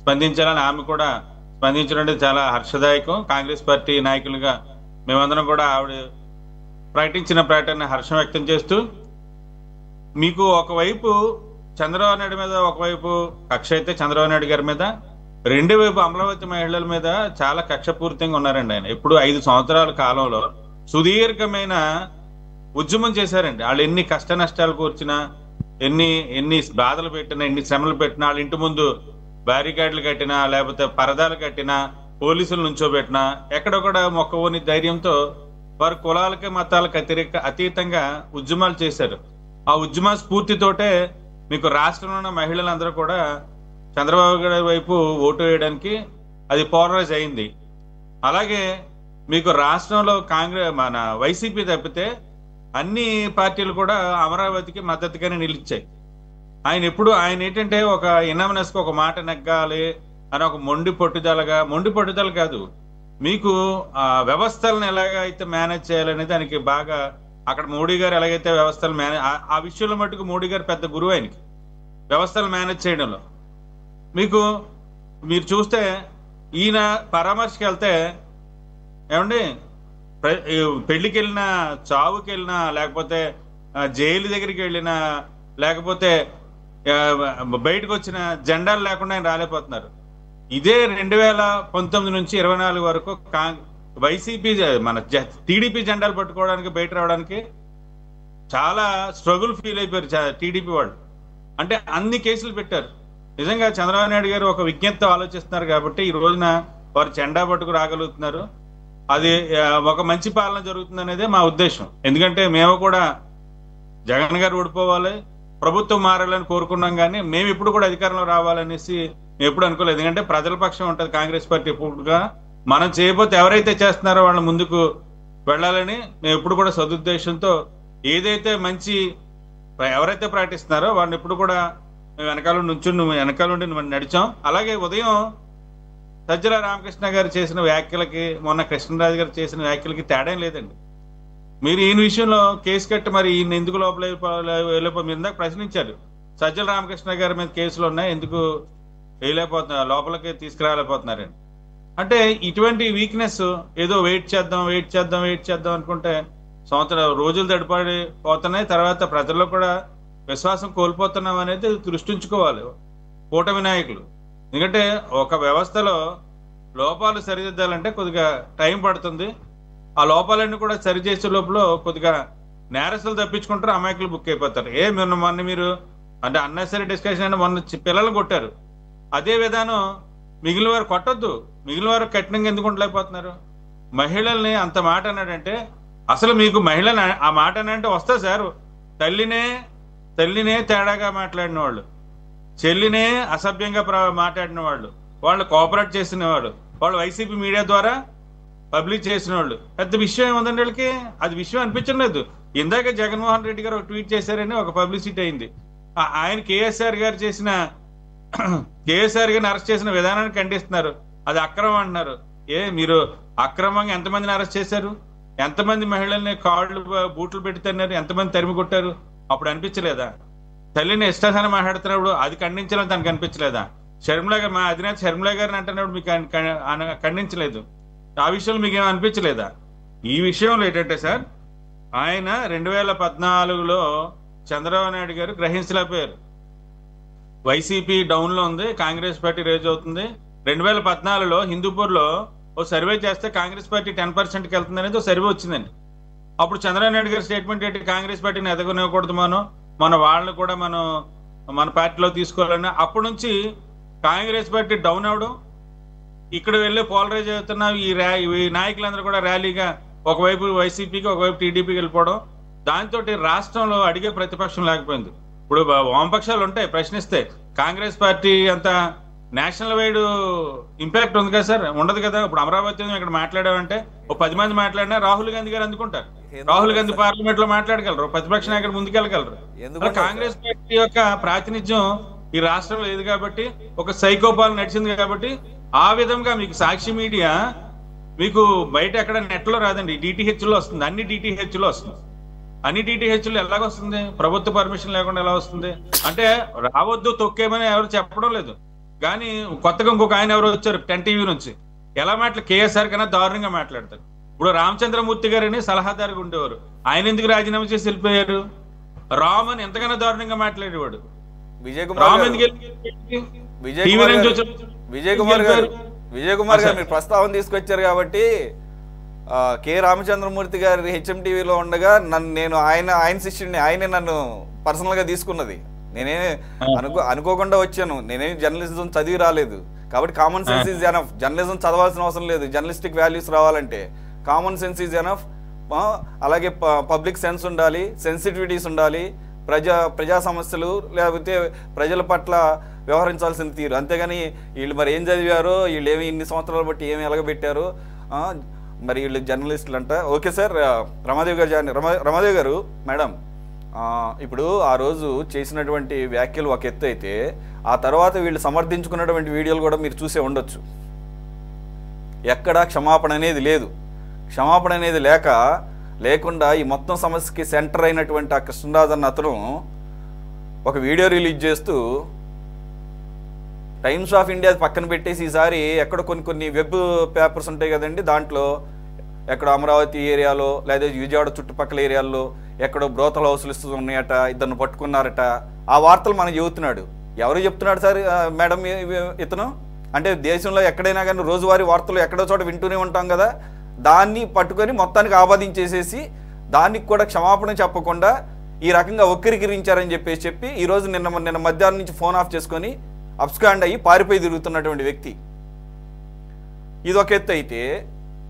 స్పందించాలని ఆమె కూడా స్పందించడం చాలా హర్షదాయకం. కాంగ్రెస్ పార్టీ నాయకులుగా మేమందరం కూడా ఆవిడ ప్రకటించిన ప్రకటన హర్షం వ్యక్తం చేస్తూ, మీకు ఒకవైపు చంద్రబాబు నాయుడు మీద ఒకవైపు కక్ష అయితే చంద్రబాబు నాయుడు గారి మీద, రెండో వైపు అమరావతి మహిళల మీద చాలా కక్షపూరితంగా ఉన్నారండి. ఆయన ఎప్పుడు 5 సంవత్సరాల కాలంలో సుదీర్ఘమైన ఉద్యమం చేశారండి. వాళ్ళు ఎన్ని కష్ట నష్టాలు కూర్చినా, ఎన్ని బాధలు పెట్టినా, ఎన్ని శ్రమలు పెట్టినా, వాళ్ళ ఇంటి ముందు బ్యారికేడ్లు కట్టినా, లేకపోతే పరదాలు కట్టినా, పోలీసులు నుంచోబెట్టినా, ఎక్కడొక్కడ మొక్కవోని ధైర్యంతో వారు కులాలకి మతాలకు అతీతంగా ఉద్యమాలు చేశారు. ఆ ఉద్యమ స్ఫూర్తితోటే మీకు రాష్ట్రంలో ఉన్న మహిళలందరూ కూడా చంద్రబాబు గారి వైపు ఓటు వేయడానికి అది పోలరైజ్ అయింది. అలాగే మీకు రాష్ట్రంలో మన వైసీపీ తప్పితే అన్ని పార్టీలు కూడా అమరావతికి మద్దతుగానే నిలిచాయి. ఆయన ఏంటంటే ఒక ఇనామినస్కి ఒక మాట నెగ్గాలి అని ఒక మొండి పట్టుదల కాదు, మీకు ఆ వ్యవస్థలను ఎలాగైతే మేనేజ్ చేయాలనేది దానికి బాగా అక్కడ మోడీ గారు ఎలాగైతే వ్యవస్థలు మేనేజ్, ఆ విషయంలో మటుకు మోడీ గారు పెద్ద గురువు ఆయనకి వ్యవస్థలు మేనేజ్ చేయడంలో. మీరు చూస్తే ఈయన పరామర్శకి వెళ్తే ఏమండి, పెళ్లికి వెళ్ళినా, చావుకి వెళ్ళినా, లేకపోతే జైలు దగ్గరికి వెళ్ళినా, లేకపోతే బయటకు వచ్చిన జెండాలు లేకుండా ఆయన రాలేకపోతున్నారు. ఇదే 2019 నుంచి 24 వరకు వైసీపీ మన టీడీపీ జెండాలు పట్టుకోవడానికి బయట రావడానికి చాలా స్ట్రగుల్ ఫీల్ అయిపోయారు టీడీపీ వాళ్ళు. అంటే అన్ని కేసులు పెట్టారు. నిజంగా చంద్రబాబు నాయుడు గారు ఒక విజ్ఞతతో ఆలోచిస్తున్నారు కాబట్టి ఈ రోజున వారు జెండా పట్టుకు రాగలుగుతున్నారు. అది ఒక మంచి పాలన జరుగుతుంది అనేదే మా ఉద్దేశం. ఎందుకంటే మేము కూడా జగన్ గారు ఓడిపోవాలి, ప్రభుత్వం మారాలని కోరుకున్నాం, కానీ మేము ఇప్పుడు కూడా అధికారంలో రావాలనేసి మేము ఎప్పుడు అనుకోలేదు. ఎందుకంటే ప్రజల పక్షం ఉంటుంది కాంగ్రెస్ పార్టీ ఎప్పుడుగా. మనం చేయకపోతే ఎవరైతే చేస్తున్నారో వాళ్ళ ముందుకు వెళ్ళాలని మేము ఎప్పుడు కూడా సదుద్దేశంతో ఏదైతే మంచి ఎవరైతే ప్రకటిస్తున్నారో వాళ్ళని ఎప్పుడు కూడా మేము వెనకాల నుంచి నువ్వు వెనకాల నుండి నువ్వు నడిచాం. అలాగే ఉదయం సజ్జల రామకృష్ణ గారు చేసిన వ్యాఖ్యలకి మొన్న కృష్ణరాజు గారు చేసిన వ్యాఖ్యలకి తేడా లేదండి. మీరు ఈయన విషయంలో కేసు కట్టి మరి ఈయన ఎందుకు లోపల మీరు ఇందాక ప్రశ్నించారు, సజ్జల రామకృష్ణ గారి మీద కేసులు ఉన్నాయి, ఎందుకు వేయలేకపోతున్నారు, లోపలికి తీసుకురాలేకపోతున్నారండి. అంటే ఇటువంటి వీక్నెస్ ఏదో వెయిట్ చేద్దాం అనుకుంటే సంవత్సరం రోజులు తడిపడి పోతున్నాయి. తర్వాత ప్రజల్లో కూడా విశ్వాసం కోల్పోతున్నాం అనేది దృష్టించుకోవాలి కూటమి నాయకులు. ఎందుకంటే ఒక వ్యవస్థలో లోపాలు సరిదిద్దాలంటే కొద్దిగా టైం పడుతుంది. ఆ లోపాలన్నీ కూడా సరిచేసే లోపల కొద్దిగా నేరస్తులు తప్పించుకుంటారు, అమాయకులు బుక్ అయిపోతారు. మొన్న మీరు అంటే అన్నెసరీ డిస్కషన్ అంటే మొన్న పిల్లలు కొట్టారు, అదే విధానం మిగిలిన వారు కొట్టొద్దు, మిగిలిన వారు కఠినంగా ఎందుకు ఉండలేకపోతున్నారు? మహిళల్ని అంత మాట అన్నాడంటే అసలు మీకు మహిళని ఆ మాట అనంటే వస్తా సార్, తల్లినే తేడాగా మాట్లాడిన వాళ్ళు, చెల్లినే అసభ్యంగా మాట్లాడిన వాళ్ళు, వాళ్ళు కోఆపరేట్ చేసిన వాళ్ళు, వాళ్ళు వైసీపీ మీడియా ద్వారా పబ్లిక్ చేసిన వాళ్ళు, పెద్ద విషయం ఏముందండి వీళ్ళకి? అది విషయం అనిపించలేదు. ఇందాక జగన్మోహన్ రెడ్డి గారు ఒక ట్వీట్ చేశారని ఒక పబ్లిసిటీ అయింది. ఆయన కేఎస్ఆర్ గారిని అరెస్ట్ చేసిన విధానాన్ని ఖండిస్తున్నారు, అది అక్రమం అంటున్నారు. మీరు అక్రమంగా ఎంతమందిని అరెస్ట్ చేశారు? ఎంతమంది మహిళల్ని కాళ్ళు బూట్లు పెట్టి తన్నారు? ఎంతమంది తరిమి కొట్టారు? అప్పుడు అనిపించలేదా? తల్లిని ఇష్టాసాన్ని మాట్లాడుతున్నప్పుడు అది ఖండించడం తనకు అనిపించలేదా? షర్మిల గారు, మా అధినేత షర్మిల గారిని అంటున్నప్పుడు మీకు ఖండించలేదు. ఆ విషయంలో మీకు ఏం అనిపించలేదా? ఈ విషయంలో ఏంటంటే సార్, ఆయన 2014లో చంద్రబాబు నాయుడు గారు గ్రహించలేకపోయారు. వైసీపీ డౌన్ లో ఉంది, కాంగ్రెస్ పార్టీ రేజ్ అవుతుంది. 2014లో హిందూపూర్లో ఓ సర్వే చేస్తే కాంగ్రెస్ పార్టీ 10%కి వెళ్తుంది అనేది ఓ సర్వే వచ్చిందండి. అప్పుడు చంద్రబాబు నాయుడు గారి స్టేట్మెంట్ ఏంటి? కాంగ్రెస్ పార్టీని ఎదగనివ్వకూడదు, మన వాళ్ళని కూడా మన పార్టీలో తీసుకోవాలని. అప్పటి నుంచి కాంగ్రెస్ పార్టీ డౌన్ అవడం, ఇక్కడ వెళ్ళి పోలరైజ్ అవుతున్న ఈ నాయకులందరూ కూడా ర్యాలీగా ఒకవైపు వైసీపీకి ఒకవైపు టీడీపీకి వెళ్ళిపోవడం, దాంతో రాష్ట్రంలో అడిగే ప్రతిపక్షం లేకపోయింది. ఇప్పుడు వామపక్షాలు ఉంటాయి, ప్రశ్నిస్తే. కాంగ్రెస్ పార్టీ అంత నేషనల్ వైడ్ ఇంపాక్ట్ ఉంది కదా సార్? ఉండదు కదా. ఇప్పుడు అమరావతి ఇక్కడ మాట్లాడామంటే ఓ 10 మంది మాట్లాడినా రాహుల్ గాంధీ గారు అందుకుంటారు. రాహుల్ గాంధీ పార్లమెంట్ లో మాట్లాడగలరు, ప్రతిపక్ష నాయకులు ముందుకెళ్ళగలరు. కాంగ్రెస్ పార్టీ యొక్క ప్రాతినిధ్యం ఈ రాష్ట్రంలో లేదు కాబట్టి, ఒక సైకోపాల్ నడిచింది కాబట్టి, ఆ విధంగా మీకు సాక్షి మీడియా మీకు బయట ఎక్కడ నెట్లో రాదండి, DTH లో వస్తుంది. అన్ని DTH లో వస్తుంది. అన్ని DTH లో ఎలాగొస్తుంది? ప్రభుత్వ పర్మిషన్ లేకుండా ఎలా వస్తుంది? అంటే రావద్దు, తొక్కేమని ఎవరు చెప్పడం లేదు. కానీ కొత్తగా ఇంకొక ఆయన ఎవరు వచ్చారు 10 TV నుంచి, ఎలా కేఎస్ఆర్ కన్నా దారుణంగా మాట్లాడతారు. ఇప్పుడు రామచంద్రమూర్తి గారని సలహాదారుగా ఉండేవారు, ఆయన ఎందుకు రాజీనామా చేసి వెళ్ళిపోయారు? రామ్ అని ఎంతగానో దారుణంగా మాట్లాడేవాడు. విజయ్ కుమార్ గారు మీరు ప్రస్తావన తీసుకొచ్చారు కాబట్టి, కె రామచంద్రమూర్తి గారి HMTVలో ఉండగా నేను ఆయన శిష్యుడిని, ఆయనే నన్ను పర్సనల్ గా తీసుకున్నది. నేనే అనుకోకుండా వచ్చాను. నేనేం జర్నలిజం చదివి రాలేదు కాబట్టి common sense is enough. Journalism చదవాల్సిన అవసరం లేదు. జర్నలిస్టిక్ వాల్యూస్ రావాలంటే కామన్ సెన్స్ ఈజ్ ఎనఫ్. అలాగే పబ్లిక్ సెన్స్ ఉండాలి, సెన్సిటివిటీస్ ఉండాలి, ప్రజా సమస్యలు లేకపోతే ప్రజల పట్ల వ్యవహరించాల్సిన తీరు. అంతేగాని వీళ్ళు మరి ఏం చదివారో, వీళ్ళు ఏమి ఇన్ని సంవత్సరాలు బట్టి ఏమి ఎలగబెట్టారో, మరి వీళ్ళు జర్నలిస్టులు అంట. ఓకే సార్, రమాదేవి గారు మేడం, ఇప్పుడు ఆ రోజు చేసినటువంటి వ్యాఖ్యలు ఒక ఎత్తు అయితే, ఆ తర్వాత వీళ్ళు సమర్థించుకున్నటువంటి వీడియోలు కూడా మీరు చూసే ఉండొచ్చు. ఎక్కడా క్షమాపణ అనేది లేదు. క్షమాపణ అనేది లేకుండా ఈ మొత్తం సమస్యకి సెంటర్ అయినటువంటి ఆ కృష్ణరాజు అన్న అతను ఒక వీడియో రిలీజ్ చేస్తూ టైమ్స్ ఆఫ్ ఇండియా పక్కన పెట్టేసి ఈసారి ఎక్కడ కొన్ని వెబ్ పేపర్స్ ఉంటాయి కదండి, దాంట్లో ఎక్కడ అమరావతి ఏరియాలో లేదా విజయవాడ చుట్టుపక్కల ఏరియాల్లో ఎక్కడో బ్రోతల్ హౌస్లు ఉన్నాయట, ఇద్దరిని పట్టుకున్నారట, ఆ వార్తలు మనకు చెబుతున్నాడు. ఎవరు చెప్తున్నాడు సార్ మేడం ఇతను? అంటే దేశంలో ఎక్కడైనా కానీ రోజువారీ వార్తలు ఎక్కడో చోట వింటూనే ఉంటాం కదా, దాన్ని పట్టుకొని మొత్తానికి ఆపాదించేసేసి దానికి కూడా క్షమాపణ చెప్పకుండా ఈ రకంగా వక్రీకరించారని చెప్పి ఈరోజు నిన్న మధ్యాహ్నం నుంచి ఫోన్ ఆఫ్ చేసుకొని అబ్స్కాండ్ అయ్యి పారిపోయి తిరుగుతున్నటువంటి వ్యక్తి. ఇది ఒక ఎత్తు అయితే,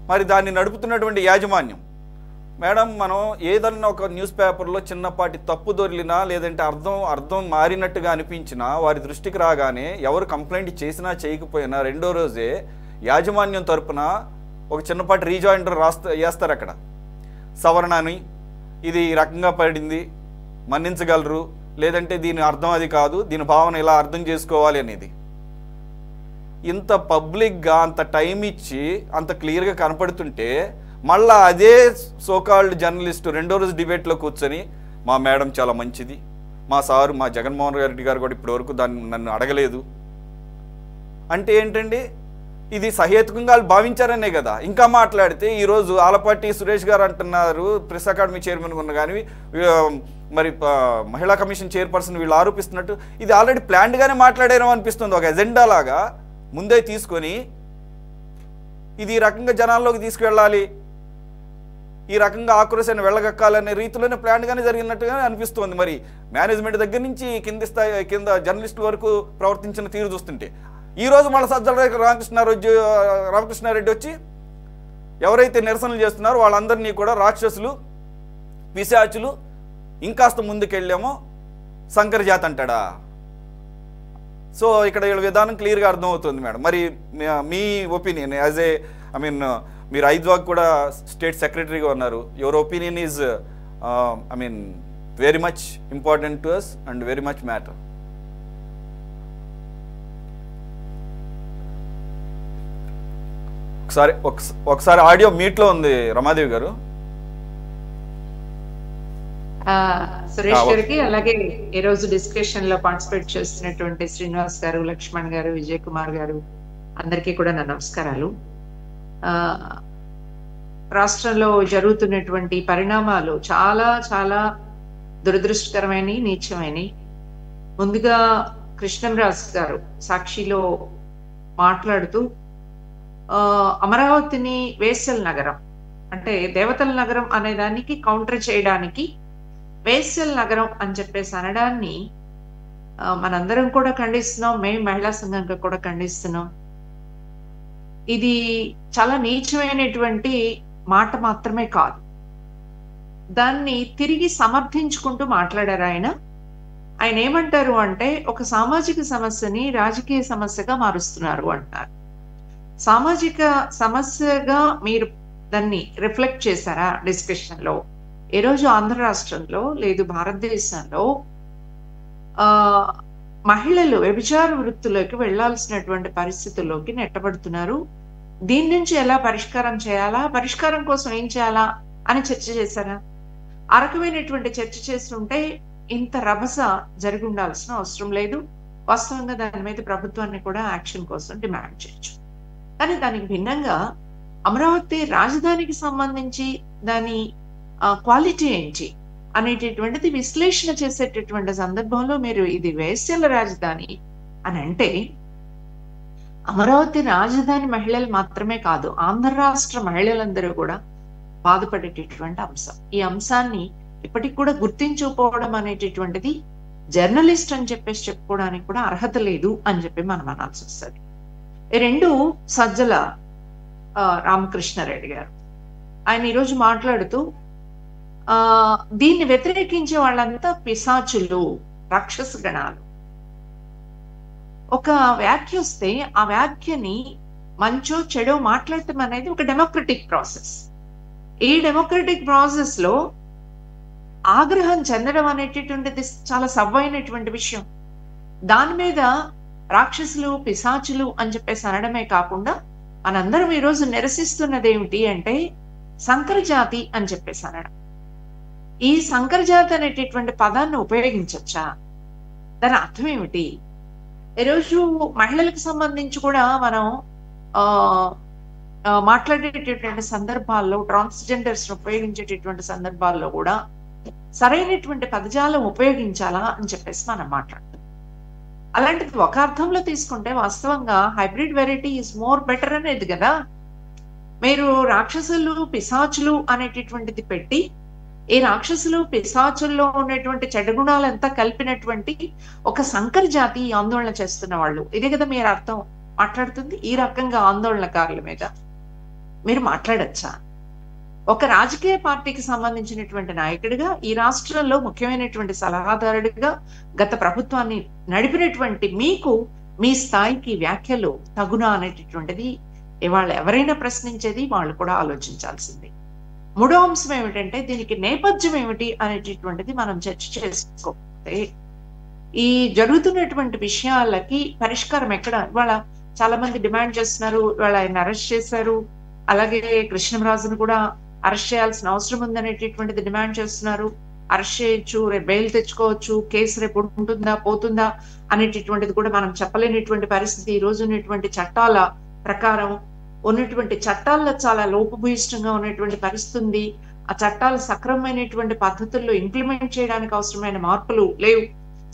మరి దాన్ని నడుపుతున్నటువంటి యాజమాన్యం. మేడం, మనం ఏదన్నా ఒక న్యూస్ పేపర్లో చిన్నపాటి తప్పు దొరికినా లేదంటే అర్థం మారినట్టుగా అనిపించినా వారి దృష్టికి రాగానే ఎవరు కంప్లైంట్ చేసినా చేయకపోయినా రెండో రోజే యాజమాన్యం తరపున ఒక చిన్నపాటి రీజాయిండర్ వేస్తారు. అక్కడ సవరణ అని, ఇది ఈ రకంగా పడింది, మన్నించగలరు, లేదంటే దీని అర్థం అది కాదు, దీని భావన ఇలా అర్థం చేసుకోవాలి అనేది. ఇంత పబ్లిక్గా అంత టైం ఇచ్చి అంత క్లియర్గా కనపడుతుంటే మళ్ళీ అదే సోకాల్డ్ జర్నలిస్టు రెండో రోజు డిబేట్లో కూర్చొని మా మేడం చాలా మంచిది, మా సారు మా జగన్మోహన్ రెడ్డి గారు కూడా ఇప్పటివరకు నన్ను అడగలేదు అంటే ఏంటండి? ఇది సహేతుకంగా వాళ్ళు భావించారనే కదా. ఇంకా మాట్లాడితే ఈరోజు ఆలపాటి సురేష్ గారు అంటున్నారు, ప్రెస్ అకాడమీ చైర్మన్ ఉన్న కానీ మరి మహిళా కమిషన్ చైర్పర్సన్ వీళ్ళు ఆరోపిస్తున్నట్టు ఇది ఆల్రెడీ ప్లాన్డ్గానే మాట్లాడారో అనిపిస్తుంది. ఒక ఎజెండా లాగా ముందే తీసుకొని ఇది ఈ రకంగా జనాల్లోకి తీసుకువెళ్ళాలి, ఈ రకంగా ఆక్రోశాన్ని వెళ్ళగక్కాలనే రీతిలోనే ప్లాన్గానే జరిగినట్టుగానే అనిపిస్తుంది. మరి మేనేజ్మెంట్ దగ్గర నుంచి కింద జర్నలిస్టుల వరకు ప్రవర్తించిన తీరు చూస్తుంటే ఈరోజు మళ్ళీ సజ్జల రామకృష్ణారెడ్డి వచ్చి ఎవరైతే నిరసనలు చేస్తున్నారో వాళ్ళందరినీ కూడా రాక్షసులు, పిశాచులు, ఇంకాస్త ముందుకెళ్ళామో సంకరజాతి అంటాడా? సో ఇక్కడ వీళ్ళ విధానం క్లియర్గా అర్థమవుతుంది మేడం. మరి మీ ఒపీనియన్ యాజ్ ఏ మీరు ఐద్వాగ్ కూడా స్టేట్ సెక్రటరీగా ఉన్నారు. Your opinion is very much important to us and very much matter. ఒకసారి ఆడియో మీట్లో ఉంది రమాదేవి గారు. సురేష్ గారికి, అలాగే ఈ రోజు డిస్కషన్ లో పార్టిసిపేట్ చేస్తున్నటువంటి శ్రీనివాస్ గారు, లక్ష్మణ్ గారు, విజయ్ కుమార్ గారు, అందరికీ కూడా నా నమస్కారాలు. రాష్ట్రంలో జరుగుతున్నటువంటి పరిణామాలు చాలా చాలా దురదృష్టకరమైన, నీచమైన. ముందుగా కృష్ణంరాజు గారు సాక్షిలో మాట్లాడుతూ అమరావతిని వేశ్యల నగరం అంటే దేవతల నగరం అనే దానికి కౌంటర్ చేయడానికి వేశ్యల నగరం అని చెప్పేసి అనడాన్ని మనందరం కూడా ఖండిస్తున్నాం. మేము మహిళా సంఘంగా కూడా ఖండిస్తున్నాం. ఇది చాలా నీచమైనటువంటి మాట మాత్రమే కాదు, దాన్ని తిరిగి సమర్థించుకుంటూ మాట్లాడారు ఆయన. ఆయన ఏమంటారు అంటే, ఒక సామాజిక సమస్యని రాజకీయ సమస్యగా మారుస్తున్నారు అంటారు. సామాజిక సమస్యగా మీరు దాన్ని రిఫ్లెక్ట్ చేశారా డిస్కషన్ లో? ఈరోజు ఆంధ్ర రాష్ట్రంలో లేదు భారతదేశంలో మహిళలు వ్యభిచార వృత్తిలోకి వెళ్లాల్సినటువంటి పరిస్థితుల్లోకి నెట్టబడుతున్నారు. దీని నుంచి ఎలా పరిష్కారం చేయాలా, పరిష్కారం కోసం ఏం చేయాలా అని చర్చ చేశారా? ఆ రకమైనటువంటి చర్చ చేస్తుంటే ఇంత రభస జరిగి ఉండాల్సిన అవసరం లేదు. వాస్తవంగా దాని మీద ప్రభుత్వాన్ని కూడా యాక్షన్ కోసం డిమాండ్ చేయొచ్చు. కానీ దానికి భిన్నంగా అమరావతి రాజధానికి సంబంధించి దాని క్వాలిటీ ఏంటి అనేటటువంటిది విశ్లేషణ చేసేటటువంటి సందర్భంలో మీరు ఇది వేశ్యల రాజధాని అని అంటే, అమరావతి రాజధాని మహిళలు మాత్రమే కాదు, ఆంధ్ర రాష్ట్ర మహిళలందరూ కూడా బాధపడేటటువంటి అంశం. ఈ అంశాన్ని ఇప్పటికి కూడా గుర్తించుకోవడం అనేటటువంటిది జర్నలిస్ట్ అని చెప్పేసి చెప్పుకోవడానికి కూడా అర్హత లేదు అని చెప్పి మనం అనాల్సి వస్తుంది. రెండు సజ్జల రామకృష్ణారెడ్డి గారు ఆయన ఈరోజు మాట్లాడుతూ దీన్ని వ్యతిరేకించే వాళ్ళంతా పిశాచులు, రాక్షస గణాలు. ఒక వ్యాఖ్య వస్తే ఆ వ్యాఖ్యని మంచో చెడో మాట్లాడటం అనేది ఒక డెమోక్రటిక్ ప్రాసెస్. ఈ డెమోక్రటిక్ ప్రాసెస్ లో ఆగ్రహం చెందడం అనేటటువంటిది చాలా సవ్వైనటువంటి విషయం. దాని మీద రాక్షసులు, పిశాచులు అని చెప్పేసి అనడమే కాకుండా మనందరం ఈరోజు నిరసిస్తున్నది ఏమిటి అంటే సంకరజాతి అని చెప్పేసి అనడం. ఈ సంకరజాతి అనేటటువంటి పదాన్ని ఉపయోగించచ్చా? దాని అర్థం ఏమిటి? ఈరోజు మహిళలకు సంబంధించి కూడా మనం మాట్లాడేటటువంటి సందర్భాల్లో, ట్రాన్స్జెండర్స్ ఉపయోగించేటటువంటి సందర్భాల్లో కూడా సరైనటువంటి పదజాలం ఉపయోగించాలా అని చెప్పేసి మనం మాట్లాడుతాం. అలాంటిది ఒక అర్థంలో తీసుకుంటే వాస్తవంగా hybrid variety is more better అనేది కదా. మీరు రాక్షసులు, పిశాచులు అనేటటువంటిది పెట్టి ఈ రాక్షసులు, పిశాచుల్లో ఉన్నటువంటి చెడ్డ గుణాలంతా కలిపినటువంటి ఒక సంకర జాతి ఆందోళన చేస్తున్న వాళ్ళు, ఇదే కదా మీరు అర్థం మాట్లాడుతుంది. ఈ రకంగా ఆందోళనకారుల మీద మీరు మాట్లాడచ్చా? ఒక రాజకీయ పార్టీకి సంబంధించినటువంటి నాయకుడిగా, ఈ రాష్ట్రంలో ముఖ్యమైనటువంటి సలహాదారుడిగా గత ప్రభుత్వాన్ని నడిపినటువంటి మీకు మీ స్థాయికి వ్యాఖ్యలు తగునా అనేటటువంటిది ఇవాళ ఎవరైనా ప్రశ్నించేది, వాళ్ళు కూడా ఆలోచించాల్సింది. మూడో అంశం ఏమిటంటే దీనికి నేపథ్యం ఏమిటి అనేటటువంటిది మనం చర్చ చేసుకోకపోతే ఈ జరుగుతున్నటువంటి విషయాలకి పరిష్కారం ఎక్కడ? ఇవాళ చాలా మంది డిమాండ్ చేస్తున్నారు, ఇవాళ ఆయన అరెస్ట్ చేశారు, అలాగే కృష్ణంరాజును కూడా అరెస్ట్ చేయాల్సిన అవసరం ఉందనేటటువంటిది డిమాండ్ చేస్తున్నారు. అరెస్ట్ చేయొచ్చు, రేపు బెయిల్ తెచ్చుకోవచ్చు, కేసు రేపు ఉంటుందా పోతుందా అనేటటువంటిది కూడా మనం చెప్పలేనటువంటి పరిస్థితి. ఈ రోజు ఉన్నటువంటి చట్టాల ప్రకారం ఉన్నటువంటి చట్టాల్లో చాలా లోపభూయిష్టంగా ఉన్నటువంటి పరిస్థితి ఉంది. ఆ చట్టాలు సక్రమమైనటువంటి పద్ధతుల్లో ఇంప్లిమెంట్ చేయడానికి అవసరమైన మార్పులు లేవు.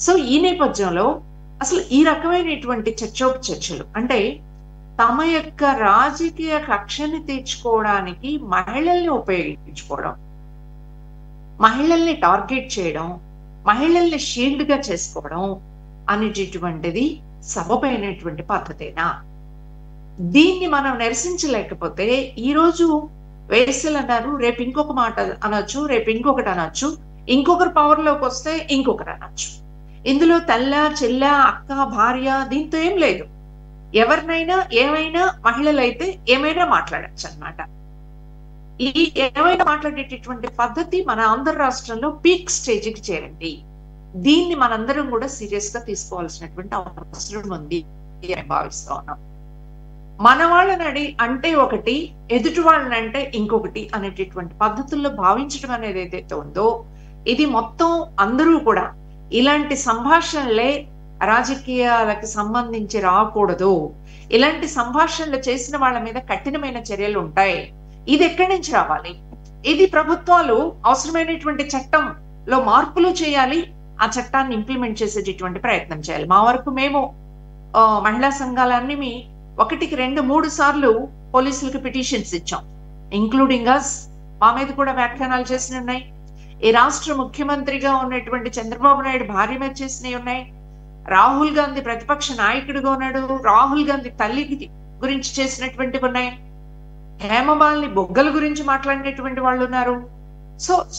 సో ఈ నేపథ్యంలో అసలు ఈ రకమైనటువంటి చర్చలు అంటే తమ యొక్క రాజకీయ కక్షని తీర్చుకోవడానికి మహిళల్ని ఉపయోగించుకోవడం, మహిళల్ని టార్గెట్ చేయడం, మహిళల్ని షీల్డ్ గా చేసుకోవడం అనేటటువంటిది సబబైనటువంటి పద్ధతేనా? దీన్ని మనం నిరసించలేకపోతే ఈ రోజు వేసలు అన్నారు, రేపు ఇంకొక మాట అనొచ్చు, రేపు ఇంకొకటి అనొచ్చు, ఇంకొకరు పవర్ లోకి వస్తే ఇంకొకరు అనొచ్చు. ఇందులో తల్ల చెల్ల అక్క భార్య దీంతో ఏం లేదు. ఎవరినైనా ఏమైనా మహిళలైతే ఏమైనా మాట్లాడచ్చు అన్నమాట. ఈ ఏమైనా మాట్లాడేటటువంటి పద్ధతి మన ఆంధ్ర రాష్ట్రంలో పీక్ స్టేజ్కి చేరింది. దీన్ని మనందరం కూడా సీరియస్ గా తీసుకోవాల్సినటువంటి అవసరం ఉంది అని భావిస్తా ఉన్నాం. మన వాళ్ళని అంటే ఒకటి, ఎదుటి వాళ్ళని అంటే ఇంకొకటి అనేటటువంటి పద్ధతుల్లో భావించడం అనేది ఏదైతే ఉందో, ఇది మొత్తం అందరూ కూడా ఇలాంటి సంభాషణలే రాజకీయాలకు సంబంధించి రాకూడదు, ఇలాంటి సంభాషణలు చేసిన వాళ్ళ మీద కఠినమైన చర్యలు ఉంటాయి. ఇది ఎక్కడి నుంచి రావాలి? ఇది ప్రభుత్వాలు అవసరమైనటువంటి చట్టంలో మార్పులు చేయాలి, ఆ చట్టాన్ని ఇంప్లిమెంట్ చేసేటటువంటి ప్రయత్నం చేయాలి. మా వరకు మేము మహిళా సంఘాలన్నీ 1, 2, 3 సార్లు పోలీసులకు పిటిషన్స్ ఇచ్చాం, ఇంక్లూడింగ్ అస్. మా మీద కూడా వ్యాఖ్యానాలు చేసి ఉన్నాయి. ఈ రాష్ట్ర ముఖ్యమంత్రిగా ఉన్నటువంటి చంద్రబాబు నాయుడు భార్య మీద చేసినవి ఉన్నాయి. రాహుల్ గాంధీ ప్రతిపక్ష నాయకుడిగా ఉన్నాడు, రాహుల్ గాంధీ తల్లి గురించి చేసినటువంటివి ఉన్నాయి. హేమమాలిని బొగ్గల గురించి మాట్లాడినటువంటి వాళ్ళు ఉన్నారు.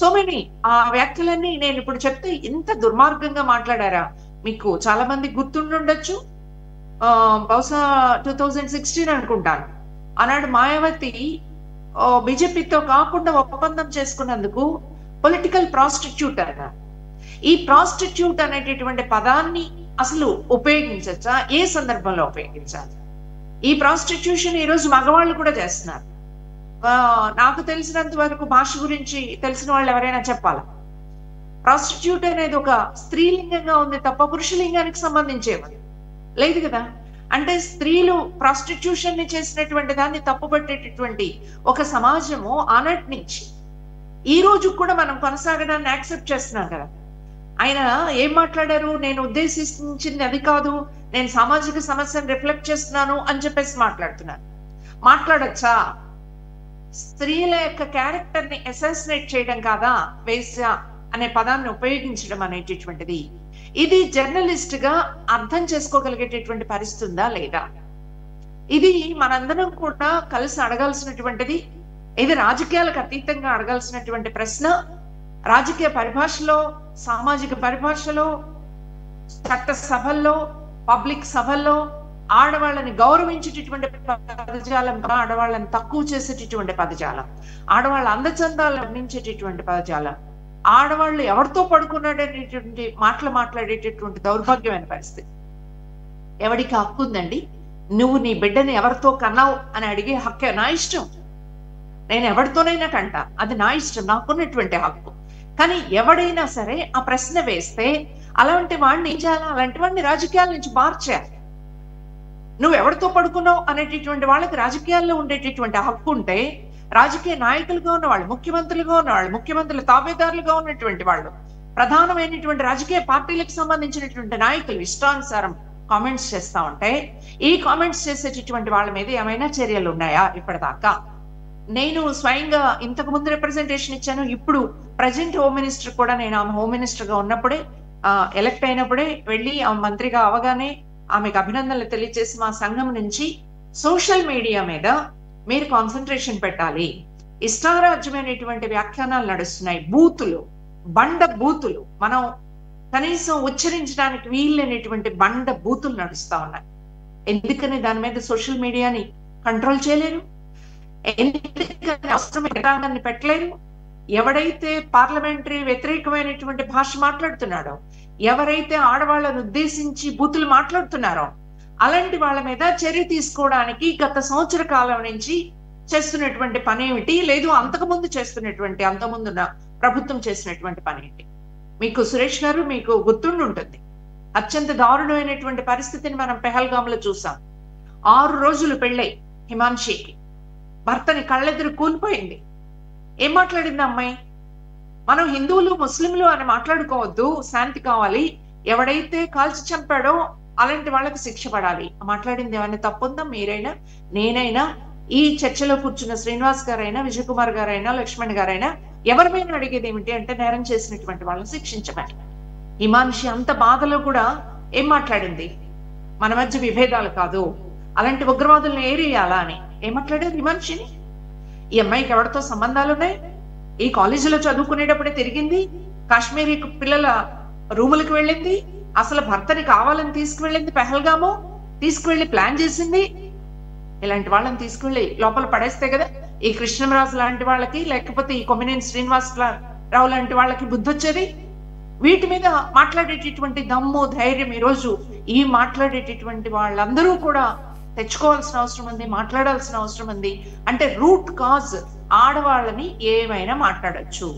సో మెనీ ఆ వ్యాఖ్యలన్నీ నేను ఇప్పుడు చెప్తే ఇంత దుర్మార్గంగా మాట్లాడారా? మీకు చాలా మంది గుర్తుండొచ్చు. బహుశా 2016 అనుకుంటాను, ఆనాడు మాయావతి బీజేపీతో కాకుండా ఒప్పందం చేసుకున్నందుకు పొలిటికల్ ప్రాస్టిట్యూట్ అన్నారు. ఈ ప్రాస్టిట్యూట్ అనేటటువంటి పదాన్ని అసలు ఉపయోగించచ్చా? ఏ సందర్భంలో ఉపయోగించాలి? ఈ ప్రాస్టిట్యూషన్ ఈరోజు మగవాళ్ళు కూడా చేస్తున్నారు. నాకు తెలిసినంత వరకు భాష గురించి తెలిసిన వాళ్ళు ఎవరైనా చెప్పాలా? ప్రాస్టిట్యూట్ అనేది ఒక స్త్రీలింగంగా ఉంది తప్ప పురుషలింగానికి సంబంధించేది లేదు కదా. అంటే స్త్రీలు ప్రాస్టిట్యూషన్ ని చేసినటువంటి దాన్ని తప్పుపట్టేటటువంటి ఒక సమాజము ఆనాటి నుంచి ఈ రోజు కూడా మనం కొనసాగడాన్ని యాక్సెప్ట్ చేస్తున్నాం కదా. ఆయన ఏం మాట్లాడారు? నేను ఉద్దేశించింది అది కాదు, నేను సామాజిక సమస్యను రిఫ్లెక్ట్ చేస్తున్నాను అని చెప్పేసి మాట్లాడుతున్నారు. మాట్లాడచ్చా? స్త్రీల యొక్క క్యారెక్టర్ ని అసాసినేట్ చేయడం కాదా వేశ్య అనే పదాన్ని ఉపయోగించడం అనేటటువంటిది? ఇది జర్నలిస్ట్ గా అర్థం చేసుకోగలిగేటటువంటి పరిస్థితి ఉందా లేదా? ఇది మనందరం కూడా కలిసి అడగాల్సినటువంటిది. ఇది రాజకీయాలకు అతీతంగా అడగాల్సినటువంటి ప్రశ్న. రాజకీయ పరిభాషలో, సామాజిక పరిభాషలో, చట్ట సభల్లో, పబ్లిక్ సభల్లో ఆడవాళ్ళని గౌరవించేటటువంటి పదజాలం, ఆడవాళ్ళని తక్కువ చేసేటటువంటి పదజాలం, ఆడవాళ్ళ అందచందాలు వర్ణించేటటువంటి పదజాలం, ఆడవాళ్ళు ఎవరితో పడుకున్నాడనేటువంటి మాటలు మాట్లాడేటటువంటి దౌర్భాగ్యమైన పరిస్థితి. ఎవడికి హక్కు ఉందండి? నువ్వు నీ బిడ్డని ఎవరితో కన్నావు అని అడిగే హక్కే. నా ఇష్టం, నేను ఎవరితోనైనా కంట, అది నా ఇష్టం, నాకున్నటువంటి హక్కు. కానీ ఎవడైనా సరే ఆ ప్రశ్న వేస్తే అలాంటి వాడిని ఏం చేయాలి? అలాంటి వాడిని రాజకీయాల నుంచి మార్చేయాలి. నువ్వు ఎవరితో పడుకున్నావు అనేటటువంటి వాళ్ళకి రాజకీయాల్లో ఉండేటటువంటి హక్కు ఉంటే, రాజకీయ నాయకులుగా ఉన్న వాళ్ళు, ముఖ్యమంత్రులుగా ఉన్న వాళ్ళు, ముఖ్యమంత్రుల తాబేదారులుగా ఉన్నటువంటి వాళ్ళు, ప్రధానమైనటువంటి రాజకీయ పార్టీలకు సంబంధించినటువంటి నాయకులు ఇష్టానుసారం కామెంట్స్ చేస్తా ఉంటే, ఈ కామెంట్స్ చేసేటటువంటి వాళ్ళ మీద ఏమైనా చర్యలు ఉన్నాయా ఇప్పటిదాకా? నేను స్వయంగా ఇంతకు ముందు రిప్రజెంటేషన్ ఇచ్చాను. ఇప్పుడు ప్రజెంట్ హోమ్ మినిస్టర్ కూడా, నేను ఆమె హోమ్ మినిస్టర్ గా ఉన్నప్పుడే, ఎలక్ట్ అయినప్పుడే వెళ్ళి ఆమె మంత్రిగా అవగానే ఆమెకు అభినందనలు తెలియజేసి మా సంఘం నుంచి సోషల్ మీడియా మీద మీరు కాన్సన్ట్రేషన్ పెట్టాలి. ఇష్టారాజ్యమైనటువంటి వ్యాఖ్యానాలు నడుస్తున్నాయి. బూతులు, బండ బూతులు, మనం కనీసం ఉచ్చరించడానికి వీలైనటువంటి బండ బూతులు నడుస్తా ఉన్నాయి. ఎందుకని దాని మీద సోషల్ మీడియాని కంట్రోల్ చేయలేరు? ఎందుకని అవసరమైన రంగాన్ని పెట్టలేరు? ఎవడైతే పార్లమెంటరీ వ్యతిరేకమైనటువంటి భాష మాట్లాడుతున్నాడో, ఎవరైతే ఆడవాళ్ళను ఉద్దేశించి బూతులు మాట్లాడుతున్నారో అలాంటి వాళ్ళ మీద చర్య తీసుకోవడానికి గత సంవత్సర కాలం నుంచి చేస్తున్నటువంటి పని ఏమిటి, లేదు అంతకుముందున్న ప్రభుత్వం చేసినటువంటి పని ఏంటి? మీకు సురేష్ గారు, మీకు గుర్తుండి ఉంటుంది, అత్యంత దారుణమైనటువంటి పరిస్థితిని మనం పెహల్గామ్ లో చూసాం. 6 రోజులు పెళ్ళై హిమాన్షికి భర్తని కళ్ళెదురు కూలిపోయింది. ఏం మాట్లాడింది అమ్మాయి? మనం హిందువులు ముస్లింలు అని మాట్లాడుకోవద్దు, శాంతి కావాలి, ఎవడైతే కాల్చి చంపాడో అలాంటి వాళ్ళకి శిక్ష పడాలి. మాట్లాడింది ఏమైనా తప్పుందా? మీరైనా, నేనైనా, ఈ చర్చలో కూర్చున్న శ్రీనివాస్ గారైనా, విజయ్ కుమార్ గారైనా, లక్ష్మణ్ గారైనా ఎవరిమైనా అడిగేది ఏమిటి అంటే నేరం చేసినటువంటి వాళ్ళని శిక్షించమని. హిమాన్షి అంత బాధలో కూడా ఏం మాట్లాడింది? మన మధ్య విభేదాలు కాదు, అలాంటి ఉగ్రవాదులను ఏరియాలా అని ఏం మాట్లాడారు హిమాన్షిని? ఈ అమ్మాయికి ఎవరితో సంబంధాలు ఉన్నాయి? ఈ కాలేజీలో చదువుకునేటప్పుడే తిరిగింది, కాశ్మీరీ పిల్లల రూములకు వెళ్ళింది, అసలు భర్తని కావాలని తీసుకువెళ్ళింది, పెహల్గాము తీసుకువెళ్ళి ప్లాన్ చేసింది. ఇలాంటి వాళ్ళని తీసుకువెళ్ళి లోపల పడేస్తే కదా ఈ కృష్ణరాజు లాంటి వాళ్ళకి, లేకపోతే ఈ కొమ్మినేని శ్రీనివాస్ రావు లాంటి వాళ్ళకి బుద్ధి వచ్చేది. వీటి మీద మాట్లాడేటటువంటి దమ్ము, ధైర్యం ఈరోజు ఈ మాట్లాడేటటువంటి వాళ్ళందరూ కూడా తెచ్చుకోవాల్సిన అవసరం ఉంది, మాట్లాడాల్సిన అవసరం ఉంది. అంటే రూట్ కాజ్ ఆడవాళ్ళని ఏమైనా మాట్లాడచ్చు.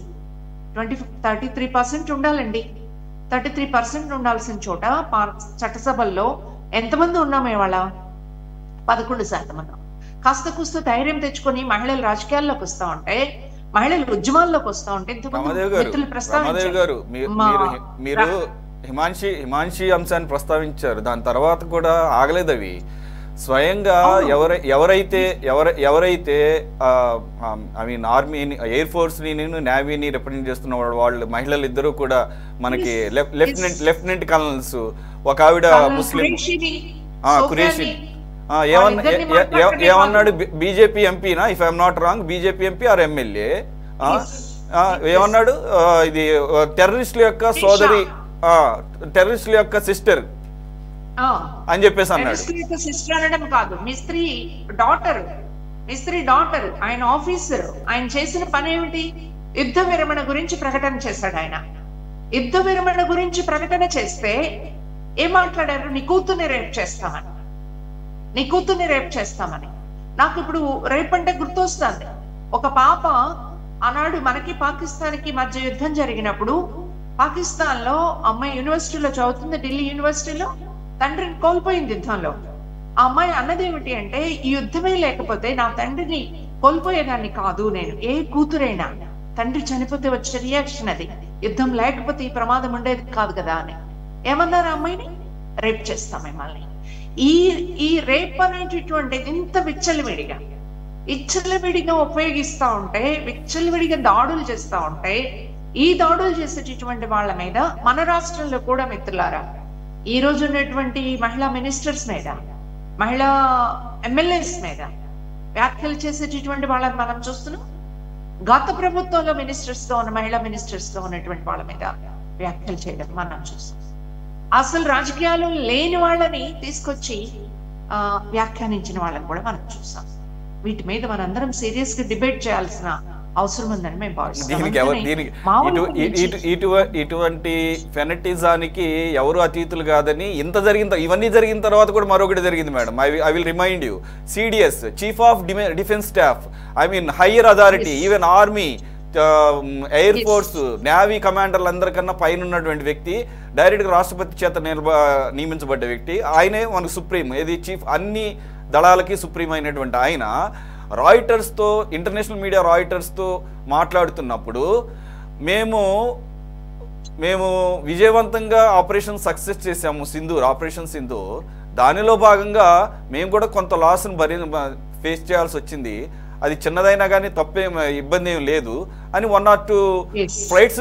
33% ఉండాలండి. 33% ఉండాల్సిన చోట చట్టసభల్లో ఎంతమంది ఉన్నామే వాళ్ళ? 11% ఉన్నాం. కాస్త కూస్త ధైర్యం తెచ్చుకొని మహిళలు రాజకీయాల్లోకి వస్తా ఉంటే, మహిళలు ఉద్యమాల్లోకి వస్తా ఉంటే మీరు హిమాన్షి అంశాన్ని ప్రస్తావించారు. దాని తర్వాత కూడా ఆగలేదు అవి. స్వయంగా ఎవరైతే ఐ మీన్ ఆర్మీని, ఎయిర్ ఫోర్స్ని, నేవీని రిప్రజెంట్ చేస్తున్న వాళ్ళు మహిళలు ఇద్దరు కూడా మనకి లెఫ్టినెంట్ కల్నల్స్, ఒక ఆవిడ ముస్లిం ఖురేషి ఏమన్నాడు? బీజేపీ ఎంపీనా, if I'm not wrong, BJP MP or MLA ఏమన్నాడు? ఇది టెర్రరిస్టుల యొక్క సోదరి, టెర్రరిస్టుల యొక్క సిస్టర్ అని చెప్పేసి అన్నాడు. సిస్టర్ అనడం కాదు, మిస్త్రీ డాటర్, ఆయన ఆఫీసర్. ఆయన చేసిన పని ఏమిటి? యుద్ధ విరమణ గురించి ప్రకటన చేశాడు. ఆయన యుద్ధ విరమణ గురించి ప్రకటన చేస్తే ఏం మాట్లాడారు? నీ కూతుర్ని రేప్ చేస్తామని. నాకు ఇప్పుడు రేప్ అంటే గుర్తొస్తుంది. ఒక పాప ఆనాడు మనకి పాకిస్తాన్కి మధ్య యుద్ధం జరిగినప్పుడు పాకిస్తాన్ లో అమ్మాయి యూనివర్సిటీలో చదువుతుంది, ఢిల్లీ యూనివర్సిటీలో. తండ్రిని కోల్పోయింది యుద్ధంలో. ఆ అమ్మాయి అన్నది ఏమిటి అంటే, ఈ యుద్ధమే లేకపోతే నా తండ్రిని కోల్పోయేదాన్ని కాదు నేను. ఏ కూతురైనా తండ్రి చనిపోతే వచ్చే రియాక్షన్ అది. యుద్ధం లేకపోతే ఈ ప్రమాదం ఉండేది కాదు కదా అని. ఏమన్నారు అమ్మాయిని? రేప్ చేస్తాం మిమ్మల్ని. ఈ రేప్ అనేటటువంటిది ఇంత విచ్చలవిడిగా ఉపయోగిస్తా ఉంటే, విచ్చలవిడిగా దాడులు చేస్తా ఉంటే, ఈ దాడులు చేసేటటువంటి వాళ్ళ మీద మన రాష్ట్రంలో కూడా మిత్రులారా, ఈ రోజు ఉన్నటువంటి మహిళా మినిస్టర్స్ మీద, మహిళా ఎమ్మెల్యేస్ మీద వ్యాఖ్యలు చేసేటటువంటి వాళ్ళని మనం చూస్తున్నాం. గత ప్రభుత్వంలో మినిస్టర్స్ తో ఉన్న మహిళా మినిస్టర్స్ తో ఉన్నటువంటి వాళ్ళ మీద వ్యాఖ్యలు చేయడం మనం చూస్తాం. అసలు రాజకీయాలు లేని వాళ్ళని తీసుకొచ్చి వ్యాఖ్యానించిన వాళ్ళని కూడా మనం చూస్తాం. వీటి మీద మనందరం సీరియస్ గా డిబేట్ చేయాల్సిన అవసరం ఉందని మేము భావిస్తున్నాం. ఇటువంటి ఫెనటిజానికి ఎవరు అతీతులు కాదని, ఇవన్నీ జరిగిన తర్వాత కూడా మరొకటి జరిగింది madam. I will remind you, CDS, chief of defence staff, I mean higher authority, even army, air force, navy కమాండర్లు అందరికన్నా పైన ఉన్నటువంటి వ్యక్తి, డైరెక్ట్గా రాష్ట్రపతి చేత నియమించబడ్డ వ్యక్తి. ఆయనే మనకు సుప్రీం, ఏది చీఫ్, అన్ని దళాలకి సుప్రీం అయినటువంటి ఆయన రాయిటర్స్తో, ఇంటర్నేషనల్ మీడియా రాయిటర్స్తో మాట్లాడుతున్నప్పుడు మేము విజయవంతంగా ఆపరేషన్ సక్సెస్ చేసాము, ఆపరేషన్ సింధూర్. దానిలో భాగంగా మేము కూడా కొంత లాస్ని ఫేస్ చేయాల్సి వచ్చింది. అది చిన్నదైనా కానీ ఇబ్బంది ఏం లేదు అని 1 or 2 ఫ్లైట్స్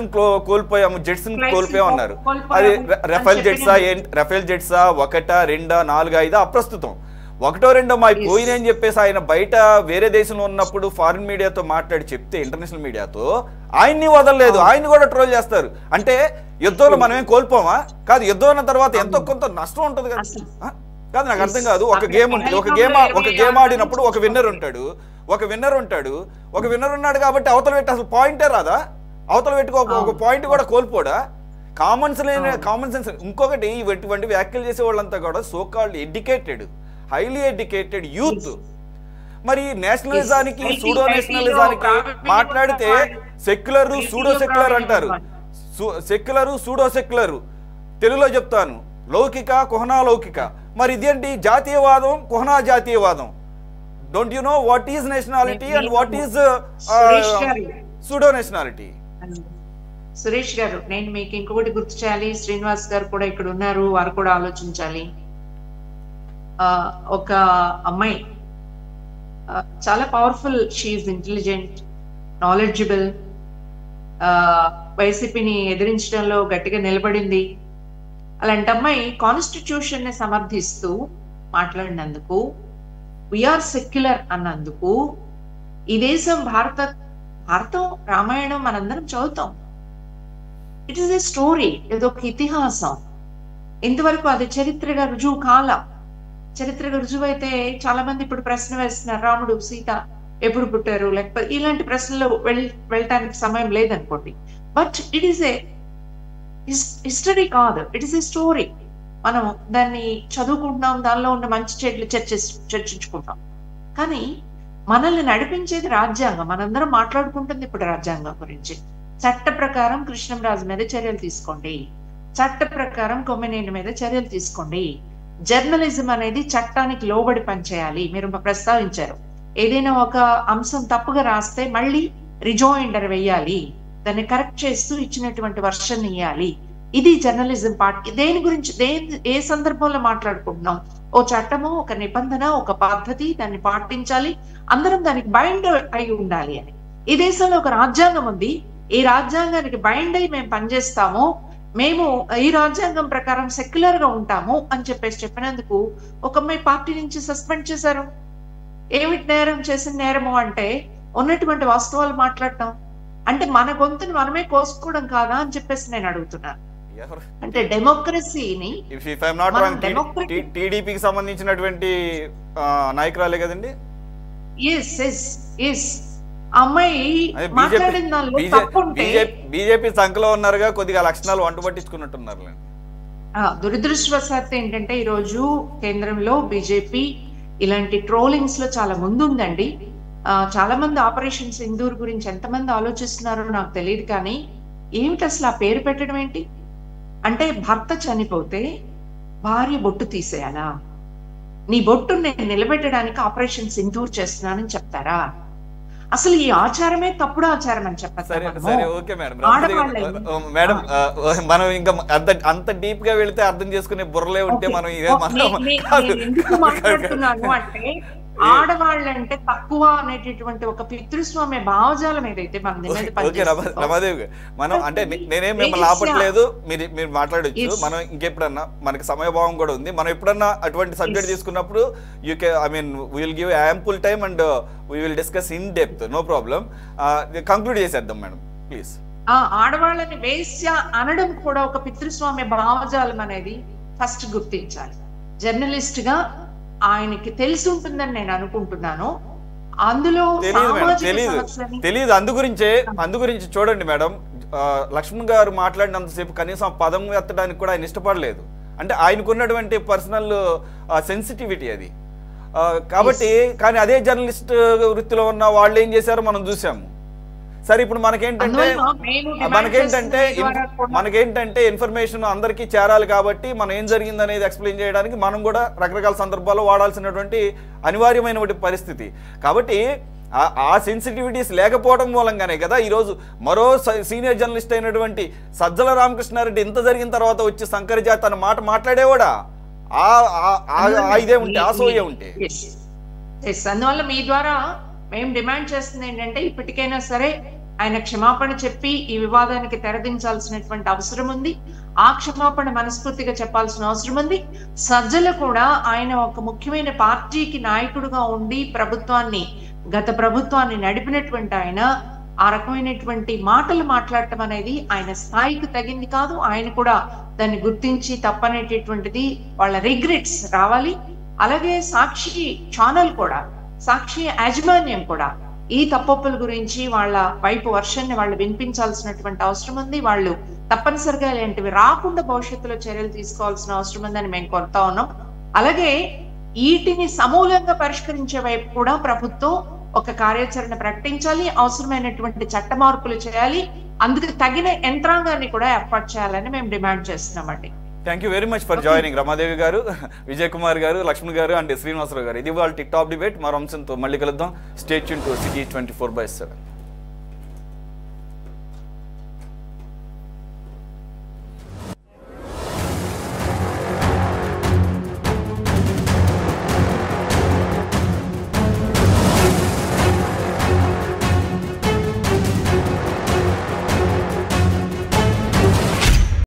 కోల్పోయాము, జెట్స్ కోల్పోయామన్నారు. అది రఫేల్ జెట్సా, 1, 2, 4, 5 అప్రస్తుతం. 1, 2 మా పోయినని చెప్పేసి ఆయన బయట వేరే దేశంలో ఉన్నప్పుడు ఫారిన్ మీడియాతో మాట్లాడి చెప్తే, ఇంటర్నేషనల్ మీడియాతో, ఆయన్ని వదలలేదు. ఆయన్ని కూడా ట్రోల్ చేస్తారు. అంటే యుద్ధంలో మనమేం కోల్పోమా? కాదు, యుద్ధం అన్న తర్వాత ఎంతో కొంత నష్టం ఉంటుంది కదా. కాదు, నాకు అర్థం కాదు. ఒక గేమ్ ఉంటుంది, ఒక గేమ్ ఆడినప్పుడు ఒక విన్నర్ ఉంటాడు, ఒక విన్నర్ ఉన్నాడు కాబట్టి అవతల పెట్టి అసలు పాయింటే రాదా? అవతల పెట్టుకో ఒక పాయింట్ కూడా కోల్పోడా? Common sense. ఇంకొకటి, ఇటువంటి వ్యాఖ్యలు చేసే వాళ్ళంతా కూడా so called educated, highly educated youth. మరి నేషనలిజానికి సూడో నేషనలిజానికి మాట్లాడితే సెక్యులర్ సూడో సెక్యులర్ అంటారు. సెక్యులర్ సూడో సెక్యులర్ తెలుగులో చెప్తాను, లౌకిక కుహనా లౌకిక. మరి ఇదేంటి? జాతీయవాదం కుహనా జాతీయవాదం. Don't you know what is nationality and what is pseudo nationality? Suresh గారు, నేను మీకు ఇంకొకటి గుర్తు చేయాలి. శ్రీనివాస్ గారు కూడా ఇక్కడ ఉన్నారు, వారు కూడా ఆలోచించాలి. ఒక అమ్మాయి చాలా పవర్ఫుల్, షీఈస్ ఇంటెలిజెంట్, నాలెడ్జబుల్, వైసీపీని ఎదిరించడంలో గట్టిగా నిలబడింది. అలాంటి అమ్మాయి కాన్స్టిట్యూషన్ ని సమర్థిస్తూ మాట్లాడినందుకు, వీఆర్ సెక్యులర్ అన్నందుకు, ఈ దేశం భారతం రామాయణం మనందరం చదువుతాం. ఇట్ ఈస్ ఏ స్టోరీ, ఇదొక ఇతిహాసం. ఇంతవరకు అది చరిత్రగా రుజువు కాల. చరిత్రగా రుజువు అయితే చాలా మంది ఇప్పుడు ప్రశ్న వేస్తున్నారు, రాముడు సీత ఎప్పుడు పుట్టారు, లేకపోతే ఇలాంటి ప్రశ్నలు వెళ్ళటానికి సమయం లేదనుకోండి. But it is a history కాదు, ఇట్ ఈస్ ఏ స్టోరీ. మనం దాన్ని చదువుకుంటున్నాం, దానిలో ఉన్న మంచి చెడ్లు చర్చించుకుంటాం. కానీ మనల్ని నడిపించేది రాజ్యాంగం. మనందరం మాట్లాడుకుంటుంది ఇప్పుడు రాజ్యాంగం గురించి. చట్ట ప్రకారం కృష్ణంరాజు మీద చర్యలు తీసుకోండి, చట్ట ప్రకారం కొమ్మినేని మీద చర్యలు తీసుకోండి. జర్నలిజం అనేది చట్టానికి లోబడి పనిచేయాలి. మీరు ప్రస్తావించారు, ఏదైనా ఒక అంశం తప్పుగా రాస్తే మళ్ళీ రిజాయిండర్ వెయ్యాలి, దాన్ని కరెక్ట్ చేస్తూ ఇచ్చినటువంటి వర్షన్ ఇవ్వాలి. ఇది జర్నలిజం పార్ట్. దేని గురించి ఏ సందర్భంలో మాట్లాడుకుంటున్నాం? ఓ చట్టము, ఒక నిబంధన, ఒక పద్ధతి, దాన్ని పాటించాలి, అందరం దానికి బైండ్ అయి ఉండాలి అని. ఈ దేశంలో ఒక రాజ్యాంగం ఉంది, ఈ రాజ్యాంగానికి బైండ్ అయి మేము పనిచేస్తాము, మేము ఈ రాజ్యాంగం ప్రకారం సెక్యులర్ గా ఉంటాము అని చెప్పినందుకు ఒక అమ్మాయి పార్టీ నుంచి సస్పెండ్ చేశారు. ఏమిటి నేరం? చేసిన నేరము అంటే ఉన్నటువంటి వాస్తవాలు మాట్లాడటం. అంటే మన గొంతుని మనమే కోసుకోవడం కాదా అని చెప్పేసి నేను అడుగుతున్నాను. అంటే డెమోక్రసీని, టీడీపీకి సంబంధించినటువంటి నాయకురాలే కదండి. అమ్మాయి మాట్లాడిన దానిలో తప్పుంటే బీజేపీ సంఖ్యలో ఉన్నారుగా, కొద్దిగా లక్షణాలు వంట పట్టించుకున్నట్టున్నారు. దురదృష్టవశాత్తు ఏంటంటే ఈ రోజు కేంద్రంలో బీజేపీ ఇలాంటి ట్రోలింగ్స్ లో చాలా ముందుందండి. చాలా మంది ఆపరేషన్ సింధూర్ గురించి ఎంతమంది ఆలోచిస్తున్నారో నాకు తెలియదు. కానీ ఏమిటి అసలు ఆ పేరు పెట్టడం ఏంటి? అంటే భర్త చనిపోతే భార్య బొట్టు తీసేయాలా? నీ బొట్టు నేను నిలబెట్టడానికి ఆపరేషన్ సింధూర్ చేస్తున్నానని చెప్తారా? అసలు ఈ ఆచారమే తప్పుడు ఆచారం అని చెప్పారు. మేడం, మనం ఇంకా అంత డీప్ గా వెళితే అర్థం చేసుకునే బుర్రలే ఉంటే మనం మాట్లాడుతున్నాను అంటే ఆడవాళ్ళంటే తక్కువ అనేటటువంటి ఒక పితృస్వామ్య భావజాలం ఏదైతే మనం అంటే నేనేం మిమ్మల్ని ఆపట్లేదు, మీరు మాట్లాడొచ్చు. మనం ఇంకెప్పుడన్నా మనకి సమయభావం కూడా ఉంది, మనం ఎప్పుడన్నా అటువంటి సబ్జెక్ట్ తీసుకున్నప్పుడు will give ample time and we will discuss in depth, no problem. Conclude చేసేద్దాం మేడం ప్లీజ్. ఆడవాళ్ళని వేశ్య అనడం కూడా ఒక పితృస్వామ్య భావజాలం అనేది ఫస్ట్ గుర్తించాలి. జర్నలిస్ట్ గా ఆయనకి తెలిసి ఉంటుందని నేను అనుకుంటున్నాను. అందులో తెలీదు. అందు గురించి చూడండి మేడం, లక్ష్మణ్ గారు మాట్లాడినంతసేపు కనీసం పదం ఎత్తడానికి కూడా ఆయన ఇష్టపడలేదు. అంటే ఆయనకున్నటువంటి పర్సనల్ సెన్సిటివిటీ అది. కాబట్టి కానీ అదే జర్నలిస్ట్ వృత్తిలో ఉన్న వాళ్ళు ఏం చేశారో మనం చూసాము. సరే, ఇప్పుడు మనకేంటంటే ఇన్ఫర్మేషన్ అందరికీ చేరాలి కాబట్టి మనం ఏం జరిగింది అనేది ఎక్స్ప్లెయిన్ చేయడానికి మనం కూడా రకరకాల సందర్భాల్లో వాడాల్సినటువంటి అనివార్యమైన పరిస్థితి. కాబట్టి ఆ సెన్సిటివిటీస్ లేకపోవడం మూలంగానే కదా ఈరోజు మరో సీనియర్ జర్నలిస్ట్ అయినటువంటి సజ్జల రామకృష్ణారెడ్డి ఇంత జరిగిన తర్వాత వచ్చి శంకరజాత్ అన్న మాట మాట్లాడేవాడా? ఇదే ఉంటే, ఆసోయ ఉంటే. అందువల్ల మీ ద్వారా మేము డిమాండ్ చేస్తుంది ఏంటంటే ఇప్పటికైనా సరే ఆయన క్షమాపణ చెప్పి ఈ వివాదానికి తెరదించాల్సినటువంటి అవసరం ఉంది. ఆ క్షమాపణ మనస్ఫూర్తిగా చెప్పాల్సిన అవసరం ఉంది. సజ్జలు కూడా ఆయన ఒక ముఖ్యమైన పార్టీకి నాయకుడుగా ఉండి గత ప్రభుత్వాన్ని నడిపినటువంటి ఆయన ఆ రకమైనటువంటి మాటలు మాట్లాడటం అనేది ఆయన స్థాయికి తగింది కాదు. ఆయన కూడా దాన్ని గుర్తించి తప్పనేటటువంటిది వాళ్ళ రిగ్రెట్స్ రావాలి. అలాగే సాక్షి ఛానల్ కూడా, సాక్షి యాజమాన్యం కూడా ఈ తప్పొప్పుల గురించి వాళ్ళ వైపు వర్షన్ని వాళ్ళు వినిపించాల్సినటువంటి అవసరం ఉంది. వాళ్ళు తప్పనిసరిగా ఇలాంటివి రాకుండా భవిష్యత్తులో చర్యలు తీసుకోవాల్సిన అవసరం ఉందని మేము కోరుతా ఉన్నాం. అలాగే వీటిని సమూలంగా పరిష్కరించే వైపు కూడా ప్రభుత్వం ఒక కార్యాచరణ ప్రకటించాలి, అవసరమైనటువంటి చట్ట మార్పులు చేయాలి, అందుకు తగిన యంత్రాంగాన్ని కూడా ఏర్పాటు చేయాలని మేము డిమాండ్ చేస్తున్నామండి. Thank you very much for joining Ramadevi గారు, విజయ్ కుమార్ గారు, లక్ష్మణ్ గారు అండ్ శ్రీనివాసరావు గారు. ఇది వాళ్ళ టిక్ టాప్ డిబేట్. మరో అంశంతో మళ్ళీ కలుద్దాం. Stay tune to city 24/7.